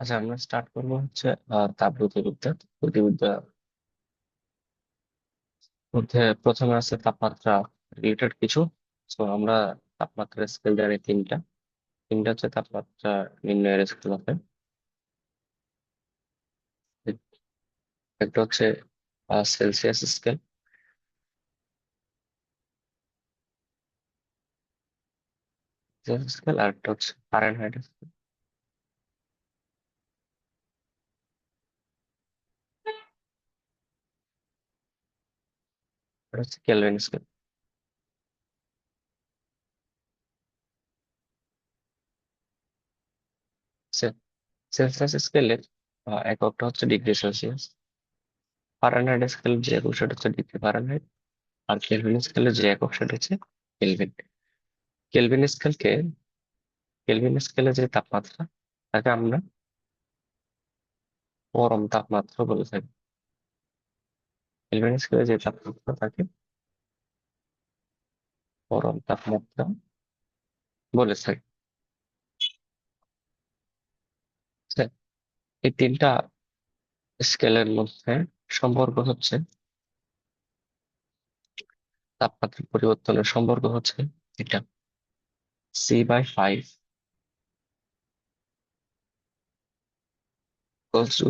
আচ্ছা, আমরা স্টার্ট করবো হচ্ছে তাপগতিবিদ্যা। গতিবিদ্যা মধ্যে প্রথমে আছে তাপমাত্রা রিলেটেড কিছু। তো আমরা তাপমাত্রার স্কেল জানি তিনটা। তিনটা হচ্ছে তাপমাত্রা নির্ণয়ের স্কেল আছে। একটা হচ্ছে সেলসিয়াস স্কেল, স্কেল, আর একটা হচ্ছে ফারেনহাইট স্কেল। আর হচ্ছে কেলভিন স্কেল। সেলসিয়াস স্কেলের এককটা হচ্ছে ডিগ্রি সেলসিয়াস। ফারেনহাইট স্কেল যে একক সেটা হচ্ছে ডিগ্রি ফারেনহাইট। আর কেলভিন স্কেলের যে একক সেটা হচ্ছে কেলভিন। কেলভিন স্কেলকে কেলভিন স্কেলে যে তাপমাত্রা, তাকে আমরা পরম তাপমাত্রা বলে থাকি। কেলভিন স্কেলে যে তাপমাত্রা, তাকে পরম তাপমাত্রা বলে থাকি। আচ্ছা, এই তিনটা স্কেলের মধ্যে সম্পর্ক হচ্ছে, তাপমাত্রার পরিবর্তনের সম্পর্ক হচ্ছে এটা C/5 equals to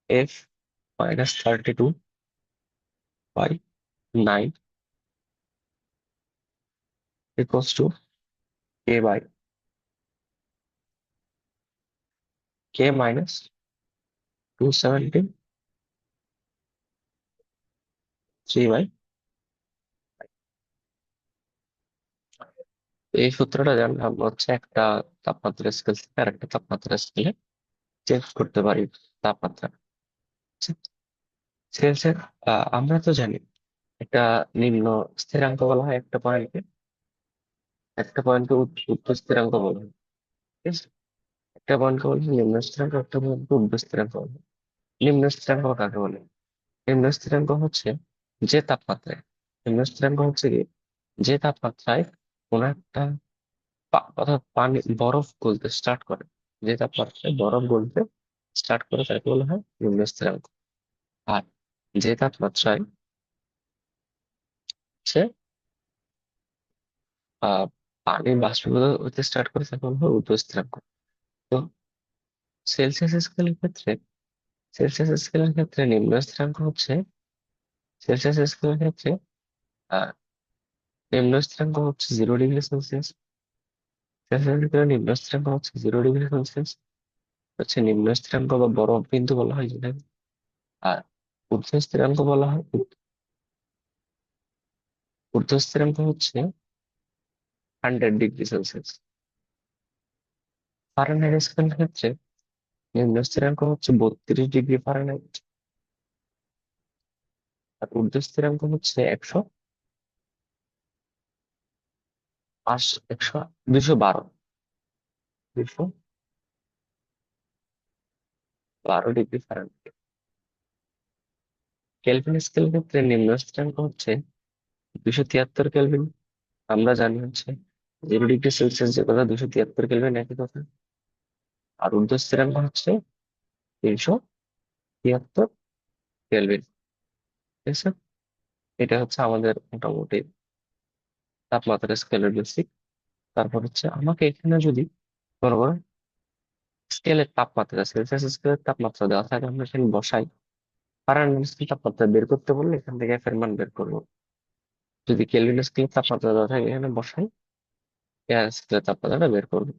F-32/9 equals to K/K minus 273/, এই সূত্রটা জানলে আমরা হচ্ছে একটা তাপমাত্রা স্কেল থেকে আর একটা তাপমাত্রা স্কেলে চেঞ্জ করতে পারি তাপমাত্রা। সেলসিয়াস, আমরা তো জানি একটা নিম্ন স্থিরাঙ্ক বলা হয় একটা পয়েন্টকে, উচ্চ স্থিরাঙ্ক বলা হয়। ঠিক আছে? একটা পয়েন্টকে বলা হয় নিম্ন স্থিরাঙ্ক, একটা পয়েন্টকে উচ্চ স্থিরাঙ্ক বলা হয়। নিম্ন স্থিরাঙ্ক কাকে বলে? নিম্ন স্থিরাঙ্ক হচ্ছে যে তাপমাত্রায়, নিম্ন স্থিরাঙ্ক হচ্ছে কি, যে তাপমাত্রায় কোন একটা অর্থাৎ পানি, বরফ গলতে স্টার্ট করে, যে তাপমাত্রায় বরফ গলতে স্টার্ট করে তাকে বলা হয় নিম্ন স্থিরাঙ্ক। আর যে তাপমাত্রায় সে আহ পানি বাষ্পীভূত হতে স্টার্ট করে তাকে বলা হয় উর্ধ্ব স্থিরাঙ্ক। তো সেলসিয়াস স্কেলের ক্ষেত্রে সেলসিয়াস স্কেলের ক্ষেত্রে নিম্ন স্থিরাঙ্ক হচ্ছে, সেলসিয়াস স্কেলের ক্ষেত্রে আহ নিম্ন স্থিরাঙ্ক হচ্ছে 0 ডিগ্রি সেলসিয়াস। সেলসিয়াস স্কেলের নিম্ন স্থিরাঙ্ক হচ্ছে 0 ডিগ্রি সেলসিয়াস, হচ্ছে নিম্ন স্থিরাঙ্ক বা বরফ বিন্দু বলা হয় যেটাকে। আর ঊর্ধ্ব স্থিরাঙ্ক বলা হয়, ঊর্ধ্ব স্থিরাঙ্ক হচ্ছে 100 ডিগ্রি সেলসিয়াস। ফারেনহাইট স্কেলের ক্ষেত্রে নিম্ন স্থিরাঙ্ক হচ্ছে 32 ডিগ্রি ফারেনহাইট। আর ঊর্ধ্ব স্থিরাঙ্ক হচ্ছে 212 212 ডিগ্রি ফারেনহাইট। কেলভিন স্কেলের ক্ষেত্রে নিম্ন স্থিরাঙ্ক হচ্ছে 273 কেলভিন। আমরা জানি হচ্ছে 0 ডিগ্রি সেলসিয়াস যে কথা, 273 কেলভিন একই কথা। আর ঊর্ধ্ব স্থিরাঙ্ক হচ্ছে 373 কেলভিন। ঠিক আছে? এটা হচ্ছে আমাদের মোটামুটি তাপমাত্রা স্কেলের বেসিক। তারপর হচ্ছে আমাকে এখানে যদি মনে করো স্কেলের তাপমাত্রা, সেলসিয়াস স্কেলের তাপমাত্রা দেওয়া থাকে, আমরা এখানে বসাই, ফারেনহাইট স্কেল তাপমাত্রা বের করতে বললে এখান থেকে এফ এর মান বের করবো। যদি কেলভিন স্কেলের তাপমাত্রা দেওয়া থাকে এখানে বসাই, এয়ার স্কেলের তাপমাত্রাটা বের করবো।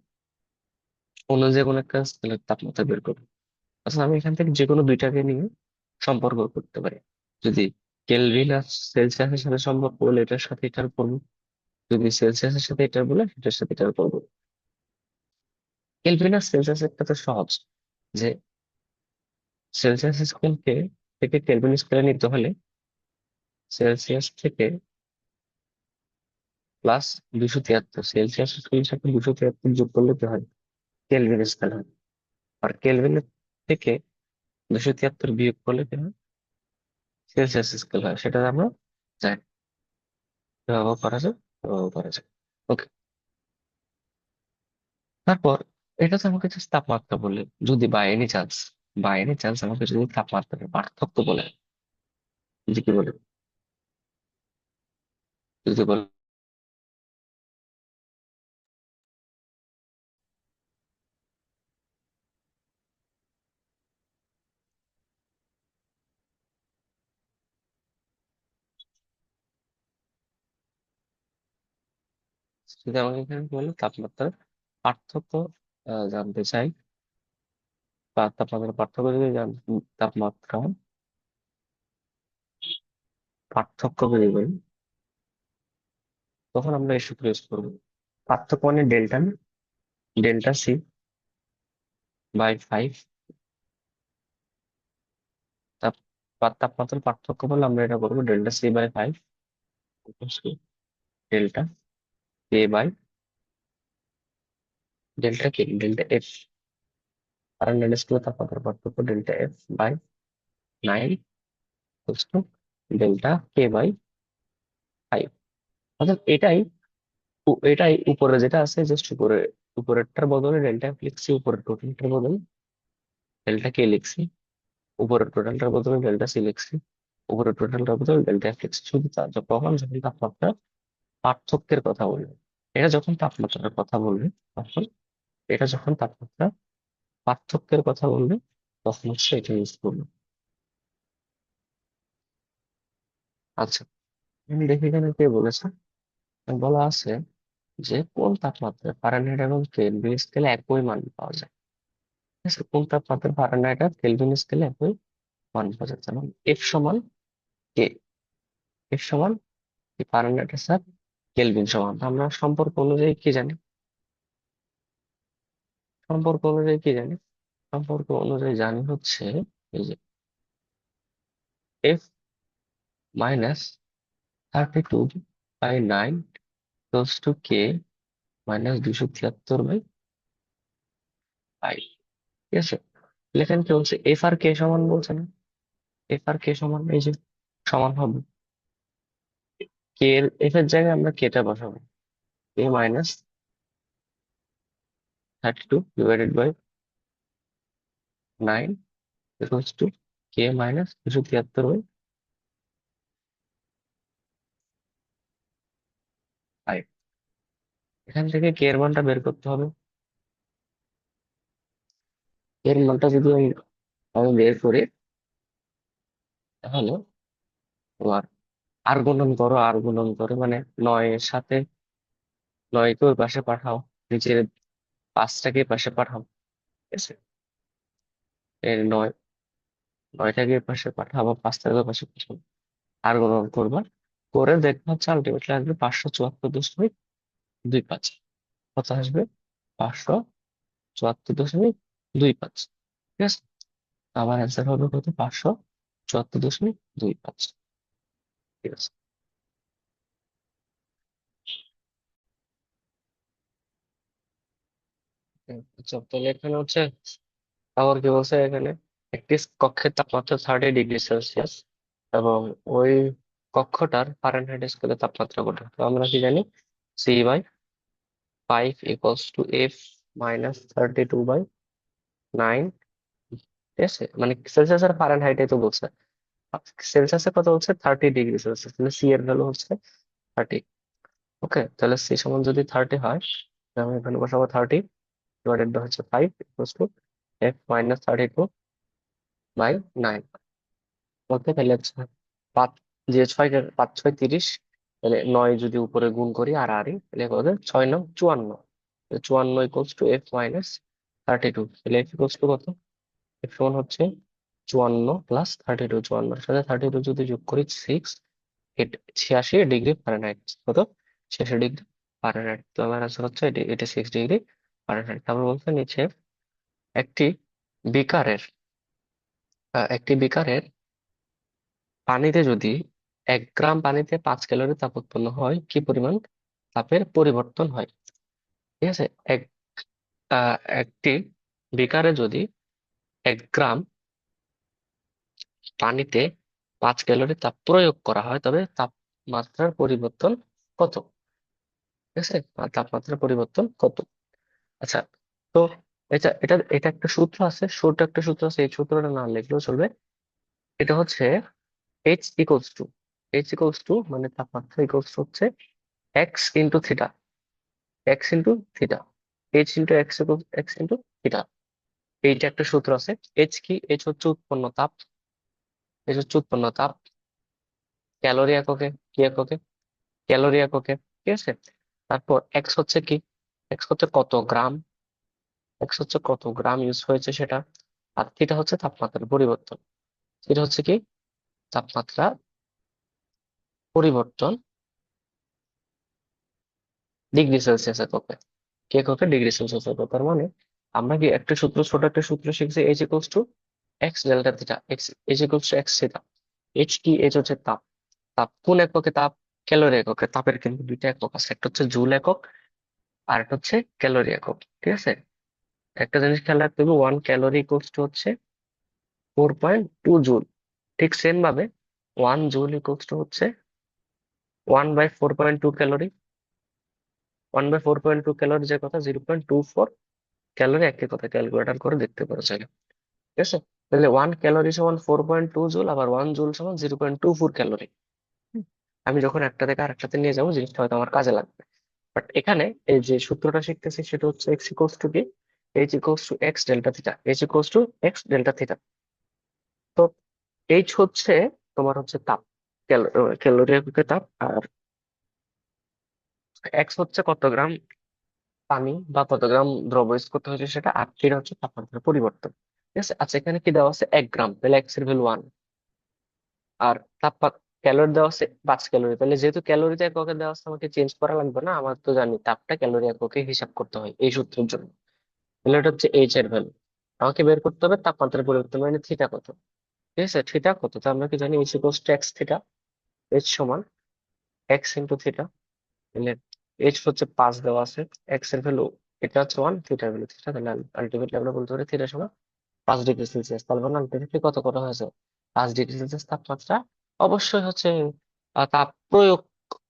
অন্য যে কোনো একটা স্কেলের তাপমাত্রা বের করবো। আচ্ছা, আমি এখান থেকে যে কোনো দুইটাকে নিয়ে সম্পর্ক করতে পারি। যদি কেলভিন আর সেলসিয়াসের সাথে সম্পর্ক বলে এটার সাথে এটার করবো, যদি সেলসিয়াসের সাথে এটার বলে এটার সাথে এটার করবো। কেলভিন আর সেলসিয়াস একটা তো সহজ, যে সেলসিয়াস স্কেলকে থেকে কেলভিন স্কেলে নিতে হলে সেলসিয়াস থেকে প্লাস 273, সেলসিয়াস স্কেলের সাথে 273 যোগ করলে কি হয়? কেলভিন স্কেল হয়। আর কেলভিন থেকে 273 বিয়োগ করলে কি হয়? সেলসিয়াস স্কেল হয়। সেটা আমরা জানি, ব্যবহার করা যায়, ব্যবহার করা যায়। ওকে। তারপর এটা তো আমাকে জাস্ট তাপমাত্রা বলে, যদি বাই এনি চান্স আমাকে যদি তাপমাত্রার পার্থক্য বলে, যে কি বলে, যদি বলে যদি আমাকে এখানে বলে তাপমাত্রার পার্থক্য জানতে চাই, বা তাপমাত্রার পার্থক্য যদি তাপমাত্রা পার্থক্য যদি বলি, তখন আমরা এই সূত্র ইউজ করবো। পার্থক্য মানে ডেল্টা, ডেল্টা সি বাই 5। তাপমাত্রার পার্থক্য বলে আমরা এটা করবো delta C by 5 delta K by delta F, কারণ স্কেলে তাপমাত্রার পার্থক্য delta F by 9 delta K by 5। অর্থাৎ এটাই উপরে যেটা আছে, জাস্ট উপরেরটার বদলে ডেল্টা এফ লিখছি, উপরের টোটালটার বদলে ডেল্টা কে লিখছি, উপরের টোটালটার বদলে ডেল্টা সি লিখছি, উপরের টোটালটার বদলে ডেল্টা এফ লিখছি। শুধু যখন তাপমাত্রা পার্থক্যের কথা বলবে, এটা যখন তাপমাত্রার কথা বলবে তখন, এটা যখন তাপমাত্রা পার্থক্যের কথা বলবে তখন হচ্ছে এটা ইউজ করবে। আচ্ছা, আমি দেখি এখানে কে বলেছে। বলা আছে যে কোন তাপমাত্রায় ফারেনহাইট এবং কেলভিন স্কেলে একই মান পাওয়া যায়। ঠিক আছে, কোন তাপমাত্রায় ফারেনহাইট আর কেলভিন স্কেলে একই মান পাওয়া যায়, যেমন এফ সমান কে, এফ সমান ফারেনহাইটের সাথে কেলভিন সমান। আমরা সম্পর্ক অনুযায়ী কি জানি, সম্পর্ক অনুযায়ী কি জানি, সম্পর্ক অনুযায়ী জানি হচ্ছে এই যে F-32/9 কে -273/5। ঠিক আছে, লেখেন কি বলছে, এফ আর কে সমান বলছে না, এফ আর কে সমান এই যে সমান হবে, কে এর এফ এর জায়গায় আমরা কেটা বসাবো, K-32/9 K-273/5। এখান থেকে কে এর মানটা বের করতে হবে। এর মানটা যদি আমি বের করি, তাহলে তোমার আর গুণন করো মানে 9 এর সাথে 9 কে ওই পাশে পাঠাও, নিচের 5টাকে পাশে পাঠাও। ঠিক আছে, এর 9টাকে পাশে পাঠাও বা 5টাকে পাশে পাঠাও, আর গুণন করবা, করে দেখবা হচ্ছে আলটিমেটলি আসবে 574.25। কত আসবে? 574.25। ঠিক আছে, আমার অ্যান্সার হবে কত? 574.25। ঠিক আছে। আচ্ছা, তাহলে এখানে হচ্ছে আবার কি বলছে এখানে, একটি কক্ষের তাপমাত্রা 30°C এবং ওই কক্ষটার ফারেনহাইট স্কেলে তাপমাত্রা কত, তো আমরা কি জানি, C/5 = F-32/9। ঠিক আছে, মানে সেলসিয়াস আর ফারেনহাইটে তো বলছে, সেলসিয়াসে কত হচ্ছে 30°C, তাহলে সি এর ভ্যালু হচ্ছে 30। ওকে, তাহলে সি সমান যদি 30 হয়, তাহলে আমি এখানে বসাবো 30 / 5 = F-32/9। ওকে, তাহলে হচ্ছে পাঁচ, যে 5 × 5 = 30, তাহলে 9 যদি উপরে গুণ করি আর আরই, তাহলে কত? 6×9 = 54। 54 = F-32, তাহলে F কত? F সমান হচ্ছে 54 + 32, 54 সাথে 32 যদি যোগ করি 6, 86°F। কত? 86°F। তো আমার আনসার হচ্ছে 86°F। তারপর বলতে নিচে একটি বিকারের একটি বিকারের পানিতে যদি 1 গ্রাম পানিতে 5 ক্যালোরি তাপ উৎপন্ন হয়, কি পরিমাণ তাপের পরিবর্তন হয়? ঠিক আছে, এক একটি বিকারে যদি 1 গ্রাম পানিতে 5 ক্যালোরি তাপ প্রয়োগ করা হয়, তবে তাপমাত্রার পরিবর্তন কত? ঠিক আছে, তাপমাত্রার পরিবর্তন কত? আচ্ছা, তো এটা এটা এটা একটা সূত্র আছে, ছোট একটা সূত্র আছে, এই সূত্রটা না লিখলেও চলবে। এটা হচ্ছে এইচ ইকুয়ালস টু, মানে তাপমাত্রা ইকুয়ালস হচ্ছে x into theta, x into theta, H into x into theta. এইটা একটা সূত্র আছে। এইচ কি? এইচ হচ্ছে উৎপন্ন তাপ, এইচ হচ্ছে উৎপন্ন তাপ ক্যালোরি এককে, কি এককে? ক্যালোরি এককে। ঠিক আছে। তারপর এক্স হচ্ছে কি? এক্স হচ্ছে কত গ্রাম, এক্স হচ্ছে কত গ্রাম ইউজ হয়েছে সেটা। আর থিটা হচ্ছে তাপমাত্রার পরিবর্তন, থিটা হচ্ছে কি? তাপমাত্রা পরিবর্তন ডিগ্রি সেলসিয়াস এককে, কি এককে? ডিগ্রি সেলসিয়াস এককে। তার মানে আমরা কি একটা সূত্র, ছোট একটা সূত্র শিখছি, H equals to x delta theta, x H equals to x theta. H কি? এইচ হচ্ছে তাপ, তাপ কোন এককে? তাপ ক্যালোরি এককে। তাপের কিন্তু দুইটা একক আছে, একটা হচ্ছে জুল একক আর একটা হচ্ছে ক্যালোরি একক। ঠিক আছে। একটা জিনিস খেয়াল রাখতে হবে, 1 ক্যালোরি ইকুয়ালস টু হচ্ছে 4.2 জুল। ঠিক সেম ভাবে 1 জুল ইকুয়ালস টু হচ্ছে 1/4.2 ক্যালোরি। 1/4.2 ক্যালোরি যে কথা, 0.24 ক্যালোরি, একই কথা, ক্যালকুলেটর করে দেখতে পারো চাইলে। ঠিক আছে। তাহলে 1 ক্যালোরি সমান 4.2 জুল, আবার 1 জুল সমান 0.24 ক্যালোরি। আমি যখন একটা থেকে আরেকটাতে নিয়ে যাবো, জিনিসটা হয়তো আমার কাজে লাগবে। বাট এখানে এই যে সূত্রটা শিখতেছি সেটা হচ্ছে এক্স ইকুয়ালস টু কি? H equals to x delta theta, H equals to x delta theta. তো এইচ হচ্ছে তোমার হচ্ছে তাপ, ক্যালোরি এককে তাপ। আর এক্স হচ্ছে কত গ্রাম পানি বা কত গ্রাম দ্রব্য ইউজ করতে হয়েছে সেটা। আর থিটা হচ্ছে তাপমাত্রার পরিবর্তন। ঠিক আছে। আচ্ছা, এখানে কি দেওয়া আছে? 1 গ্রাম, তাহলে এক্স এর ভ্যালু 1। আর তাপমাত্রা ক্যালোরি দেওয়া আছে 5 ক্যালোরি, তাহলে যেহেতু ক্যালোরিতে এককে দেওয়া আছে আমাকে চেঞ্জ করা লাগবে না, আমার তো জানি তাপটা ক্যালোরি এককে হিসাব করতে হয় এই সূত্রের জন্য। তাহলে এটা হচ্ছে এইচ এর ভ্যালু। আমাকে বের করতে হবে তাপমাত্রার পরিবর্তন, মানে থিটা কত। ঠিক আছে, থিটা কত? তো আমরা কি জানি H equals to x theta, H সমান এক্স ইন্টু থিটা। তাহলে এইচ হচ্ছে 5 দেওয়া আছে, এক্স এর ভ্যালু এটা হচ্ছে 1, থিটার ভ্যালু থিটা, তাহলে আলটিমেটলি আমরা বলতে পারি থিটা সমান 5 ডিগ্রি সেলসিয়াস। তার মানে আলটিমেটলি কত করা হয়েছে? 5 ডিগ্রি সেলসিয়াস তাপমাত্রা। অবশ্যই হচ্ছে তাপ প্রয়োগ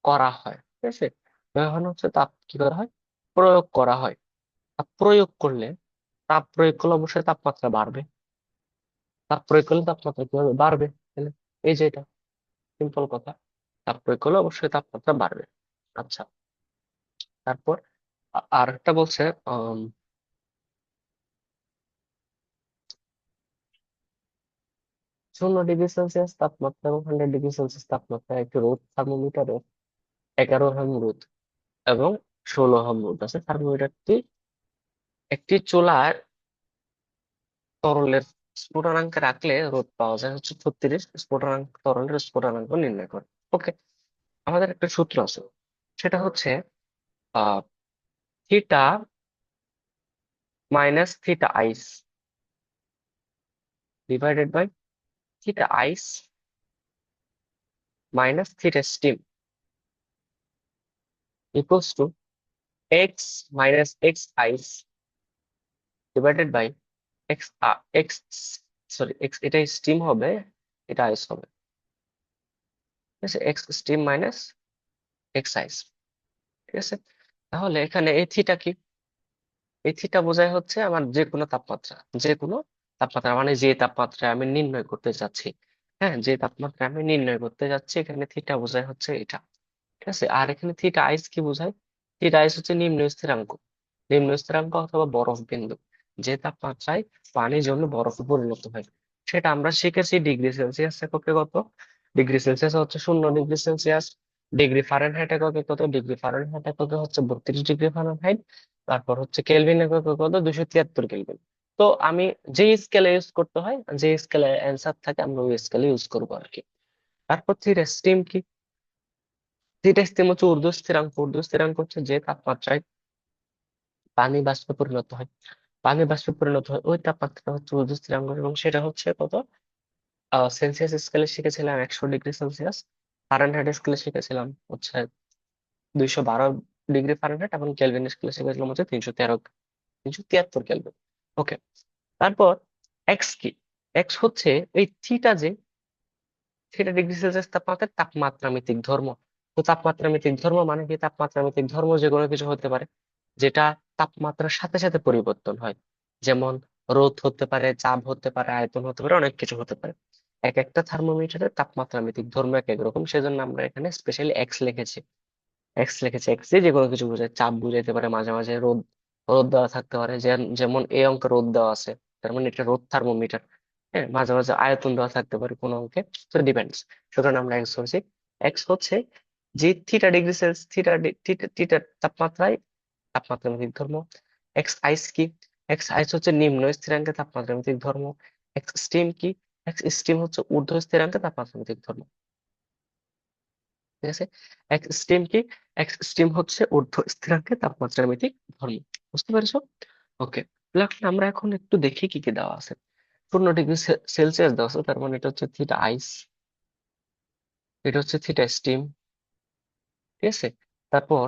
করা হয়। ঠিক আছে। এখন হচ্ছে তাপ কি করা হয়? প্রয়োগ করা হয়। তাপ প্রয়োগ করলে অবশ্যই তাপমাত্রা বাড়বে, তাপ প্রয়োগ করলে তাপমাত্রা কিভাবে বাড়বে? তাহলে এই যে এটা সিম্পল কথা, তাপ প্রয়োগ করলে অবশ্যই তাপমাত্রা বাড়বে। আচ্ছা, তারপর আর একটা বলছে, আম, 0 ডিগ্রি সেলসিয়াস তাপমাত্রা এবং 100 ডিগ্রি সেলসিয়াস তাপমাত্রা একটি রোদ থার্মোমিটারে 11 ওহম রোদ এবং 16 ওহম রোদ আছে। থার্মোমিটারটি একটি চুলার তরলের স্ফুটনাঙ্কে রাখলে রোদ পাওয়া যায় হচ্ছে 36। স্ফুটনাঙ্ক, তরলের স্ফুটনাঙ্ক নির্ণয় করে। ওকে। আমাদের একটা সূত্র আছে, সেটা হচ্ছে theta minus theta ice divided by theta ice minus theta steam equals to x minus x ice divided by X, X, sorry X, এটা স্টিম হবে, এটা আইস হবে। ঠিক আছে, X steam minus x ice. ঠিক আছে। তাহলে এখানে এই থিটা কি? এই থিটা বোঝায় হচ্ছে আমার যে কোনো তাপমাত্রা, যে কোনো তাপমাত্রা, মানে যে তাপমাত্রা আমি নির্ণয় করতে যাচ্ছি। হ্যাঁ, যে তাপমাত্রা আমি নির্ণয় করতে যাচ্ছি, এখানে থিটা বোঝায় হচ্ছে এটা। ঠিক আছে। আর এখানে থিটা আইস কি বোঝায়? থিটা আইস হচ্ছে নিম্ন স্থিরাঙ্ক, নিম্ন স্থিরাঙ্ক অথবা বরফ বিন্দু, যে তাপমাত্রায় পানি জমে বরফে পরিণত হয়। সেটা আমরা শিখেছি ডিগ্রি সেলসিয়াস এককে কত। ডিগ্রি সেলসিয়াস হচ্ছে 0 ডিগ্রি সেলসিয়াস। ডিগ্রি ফারেনহাইট এককে কত? ডিগ্রি ফারেনহাইট এককে হচ্ছে 32 ডিগ্রি ফারেনহাইট। তারপর হচ্ছে কেলভিন এককে কত? 273 কেলভিন। তো আমি যে স্কেলে ইউজ করতে হয়, যে স্কেলে অ্যান্সার থাকে, আমরা ওই স্কেলে ইউজ করবো আর কি। তারপর থিটা স্টিম কি? থিটা স্টিম হচ্ছে ঊর্ধ্ব স্থিরাঙ্ক। ঊর্ধ্ব স্থিরাঙ্ক হচ্ছে যে তাপমাত্রায় পানি বাষ্পে পরিণত হয়, পানি বাষ্পে পরিণত হয় ওই তাপমাত্রা হচ্ছে ঊর্ধ্ব স্থিরাঙ্ক, এবং সেটা হচ্ছে কত? সেলসিয়াস স্কেলে শিখেছিলাম 100 ডিগ্রি সেলসিয়াস, ফারেনহাইট স্কেলে শিখেছিলাম হচ্ছে 212 ডিগ্রি ফারেনহাইট, এবং কেলভিন স্কেলে শিখেছিলাম হচ্ছে 373 কেলভিন। ওকে। তারপর এক্স কি? এক্স হচ্ছে এই থিটা, যে থিটা ডিগ্রি সেলসিয়াস তাপমাত্রার তাপমাত্রা মিতিক ধর্ম। তো তাপমাত্রা মিতিক ধর্ম মানে কি? তাপমাত্রা মিতিক ধর্ম যে কোনো কিছু হতে পারে যেটা তাপমাত্রার সাথে সাথে পরিবর্তন হয়। যেমন রোদ হতে পারে, চাপ হতে পারে, আয়তন হতে পারে, অনেক কিছু হতে পারে। এক একটা থার্মোমিটারের তাপমাত্রা মিতিক ধর্ম এক এক রকম, সেজন্য আমরা এখানে স্পেশালি এক্স লিখেছি। এক্স লিখেছি, এক্স দিয়ে যে কোনো কিছু বোঝায়, চাপ বুঝাইতে পারে, মাঝে মাঝে রোদ, রোদ দেওয়া থাকতে পারে, যেমন এই অঙ্কে রোদ দেওয়া আছে, তার মানে এটা রোদ থার্মোমিটার। হ্যাঁ, মাঝে মাঝে আয়তন দেওয়া থাকতে পারে কোন অঙ্কে, তো ডিপেন্ডস। সুতরাং আমরা এক্স ধরছি। এক্স হচ্ছে যে থিটা ডিগ্রি সেলসিয়াস, থিটা তাপমাত্রায় তাপমাত্রামিতিক ধর্ম। এক্স আইস কি? এক্স আইস হচ্ছে নিম্ন স্থিরাঙ্কে তাপমাত্রামিতিক ধর্ম। এক্স স্টিম কি? এক্স স্টিম হচ্ছে ঊর্ধ্ব স্থিরাঙ্কে তাপমাত্রামিতিক ধর্ম। ঠিক আছে। এক্স স্টিম কি? এক্স স্টিম হচ্ছে ঊর্ধ্ব স্থিরাঙ্কে তাপমাত্রামিতিক ধর্ম। বুঝতে পেরেছো? ওকে। আমরা এখন একটু দেখি কি কি দেওয়া আছে। 0 ডিগ্রি সেলসিয়াস দেওয়া আছে, তার মানে এটা হচ্ছে থিটা আইস, এটা হচ্ছে থিটা স্টিম। ঠিক আছে। তারপর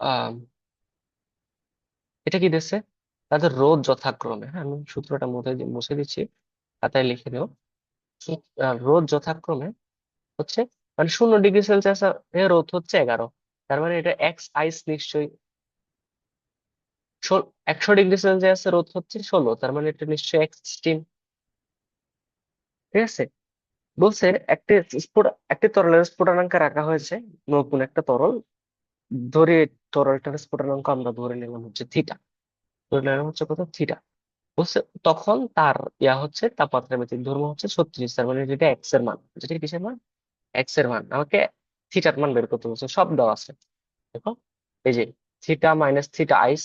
আহ এটা কি দিচ্ছে? তাদের রোধ যথাক্রমে, হ্যাঁ আমি সূত্রটা মুছে মুছে দিচ্ছি, খাতায় লিখে নেও। রোধ যথাক্রমে হচ্ছে, মানে 0 ডিগ্রি সেলসিয়াস এর রোধ হচ্ছে 11, তার মানে এটা এক্স আইস নিশ্চয়ই। 100 ডিগ্রি সেলসিয়াস এর রোধ হচ্ছে 16, তার মানে এটা নিশ্চয়ই এক্স স্টিম। ঠিক আছে। বলছে একটি একটি তরলের স্ফুটনাঙ্ক রাখা হয়েছে, নতুন একটা তরল ধরে, তরলটার স্ফুটনাঙ্ক আমরা ধরে নিলাম হচ্ছে থিটা, ধরে নিলাম হচ্ছে কত, থিটা। বলছে তখন তার হচ্ছে তাপমাত্রা মিতিক ধর্ম হচ্ছে 36, তার মানে যেটা এক্স এর মান, যেটা কিসের মান, এক্স এর মান। আমাকে থিটার মান বের করতে বলছে, সব দেওয়া আছে। দেখো, এই যে theta minus theta ice,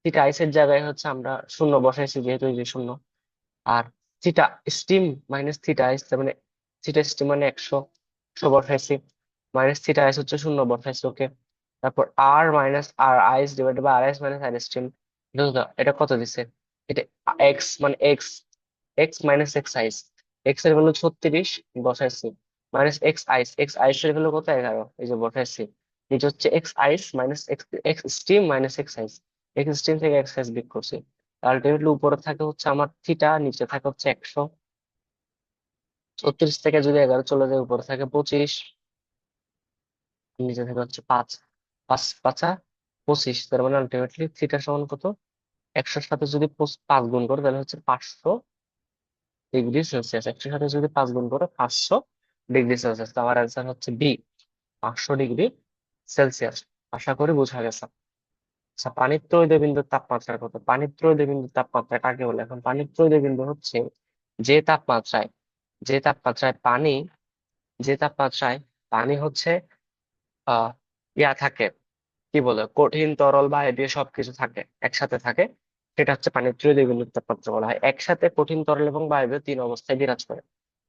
theta আইসের জায়গায় হচ্ছে আমরা শূন্য বসাইছি, যেহেতু এই যে শূন্য। আর থিটা স্টিম মাইনাস থিটা আইস, তার মানে থিটা স্টিম মানে 100, 100 বসাইছি, মাইনাস থিটা আইস হচ্ছে শূন্য বসাইছি, ওকে। তারপর R minus R ice divided by R ice minus R steam, এটা কত দিছে, এটা এক্স মানে X, X minus x ice, X এর ভ্যালু 36 বসাইছি, minus x ice, X ice এর ভ্যালু কত, 11, এই যে বসাইছি। নিচে হচ্ছে X ice minus X, X steam minus x ice, X steam থেকে এক্স আইস বিয়োগ করছি। আলটিমেটলি উপরে থাকে হচ্ছে আমার থিটা, নিচে থাকে হচ্ছে 100। 36 থেকে যদি 11 চলে যায়, উপরে থাকে 25, নিচে থাকে হচ্ছে 5, 5 5 25, তার মানে আলটিমেটলি থিটা সমান কত, 100-র সাথে যদি 5 গুণ করে তাহলে হচ্ছে 500 ডিগ্রি সেলসিয়াস। 100-র সাথে যদি 5 গুণ করে 500 ডিগ্রি সেলসিয়াস, তো আমার অ্যান্সার হচ্ছে বি, 500 ডিগ্রি সেলসিয়াস। আশা করি বোঝা গেছে। আচ্ছা, পানির ত্রয়ীয় বিন্দুর তাপমাত্রা কত? পানির ত্রয়ীয় বিন্দুর তাপমাত্রা কাকে বলে? এখন পানির ত্রয়ীয় বিন্দু হচ্ছে যে তাপমাত্রায়, যে তাপমাত্রায় পানি, যে তাপমাত্রায় পানি হচ্ছে আহ থাকে, কি বলে, কঠিন তরল বায়বীয় সবকিছু থাকে, একসাথে থাকে, সেটা হচ্ছে পানির ত্রয়ীয় বিন্দুর তাপমাত্রা বলা হয়। একসাথে কঠিন তরল এবং বায়বীয় তিন অবস্থায় বিরাজ করে,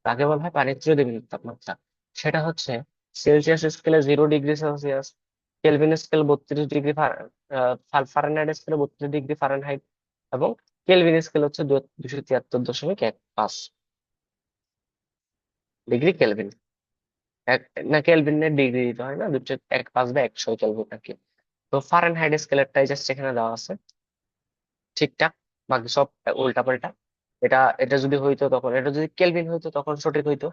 তাকে বলা হয় পানির ত্রয়ীয় বিন্দুর তাপমাত্রা। সেটা হচ্ছে সেলসিয়াস স্কেলে 0 degree Celsius, Kelvin scale 32 degree, Fahrenheit স্কেলে 32 ডিগ্রি ফারেনহাইট, এবং কেলভিন স্কেল হচ্ছে 273.5 ডিগ্রি কেলভিন। এক, না কেলভিনের ডিগ্রি দিতে হয় না, 201.5 বা 100 কেলভিন আর কি। তো ফারেনহাইট স্কেলেরটাই জাস্ট এখানে দেওয়া আছে ঠিকঠাক, বাকি সব উল্টা পাল্টা। এটা এটা যদি হইতো তখন, এটা যদি কেলভিন হইতো তখন সঠিক হইতো,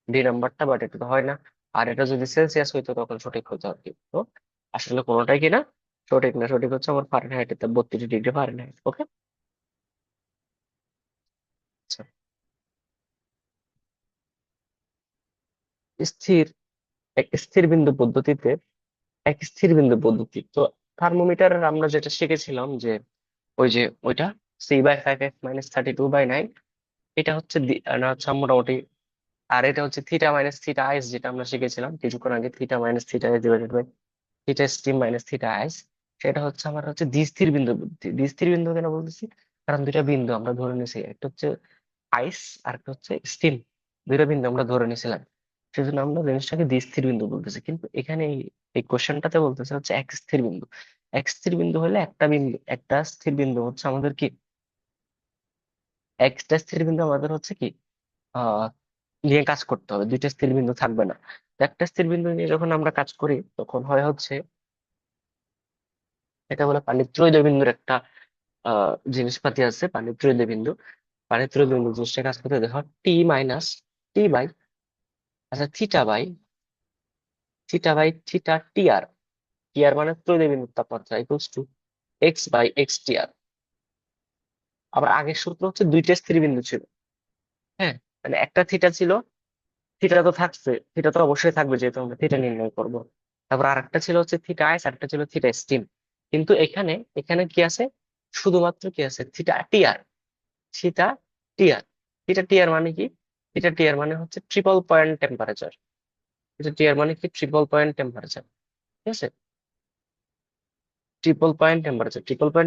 ডি নাম্বারটা, বাট এটা তো হয় না। আর এটা যদি সেলসিয়াস হইতো তখন সঠিক হইতো আর কি। তো আসলে কোনোটাই কি না, সঠিক না, সঠিক হচ্ছে আমার ফারেনহাইট, 32 ডিগ্রি ফারেনহাইট, ওকে। আচ্ছা, স্থির, এক স্থির বিন্দু পদ্ধতিতে, এক স্থির বিন্দু পদ্ধতি তো থার্মোমিটারের আমরা যেটা শিখেছিলাম যে ওই যে ওইটা C/5f - 32/9, এটা হচ্ছে না হচ্ছে মোটামুটি। আর এটা হচ্ছে থিটা মাইনাস থিটা আইস, যেটা আমরা শিখেছিলাম কিছুক্ষণ আগে, theta minus theta ice divided by theta steam minus theta ice. সেটা হচ্ছে আমার হচ্ছে দ্বিস্থির বিন্দু পদ্ধতি। দ্বিস্থির বিন্দু কেন বলতেছি, কারণ দুইটা বিন্দু আমরা ধরে নিয়েছি, একটা হচ্ছে আইস আর একটা হচ্ছে স্টিম, দুইটা বিন্দু আমরা ধরে নিয়েছিলাম, সেজন্য আমরা জিনিসটাকে দ্বিস্থির বিন্দু বলতেছি। কিন্তু এখানে এই কোশ্চেনটাতে বলতেছে হচ্ছে এক স্থির বিন্দু। এক স্থির বিন্দু হলে একটা বিন্দু, একটা স্থির বিন্দু হচ্ছে আমাদের কি, একটা স্থির বিন্দু আমাদের হচ্ছে কি আহ নিয়ে কাজ করতে হবে, দুইটা স্থির বিন্দু থাকবে না। তো একটা স্থির বিন্দু নিয়ে যখন আমরা কাজ করি তখন হয় হচ্ছে, এটা বলে পানির ত্রয়ীয় বিন্দুর একটা জিনিসপাতি আছে, পানির ত্রয়ীয় বিন্দু। পানির ত্রয়ীয় বিন্দু জিনিসটা কাজ করতে দেখো, টি বাই, আচ্ছা theta by T R, T R মানে ত্রয়ীয় বিন্দুর তাপমাত্রা equals to X by X T R. আবার আগের সূত্র হচ্ছে দুইটা স্থির বিন্দু ছিল। হ্যাঁ, মানে একটা থিটা ছিল, থিটা তো থাকছে, থিটা তো অবশ্যই থাকবে যেহেতু আমরা থিটা নির্ণয় করব। তারপর আরেকটা ছিল হচ্ছে থিটা আইস, আরেকটা ছিল থিটা স্টিম। কিন্তু এখানে এখানে কি আছে, শুধুমাত্র কি আছে, theta TR. Theta TR. Theta TR মানে কি? থিটা টিআর মানে হচ্ছে triple point temperature. Theta TR মানে কি? Triple point temperature. ঠিক আছে, ট্রিপল পয়েন্ট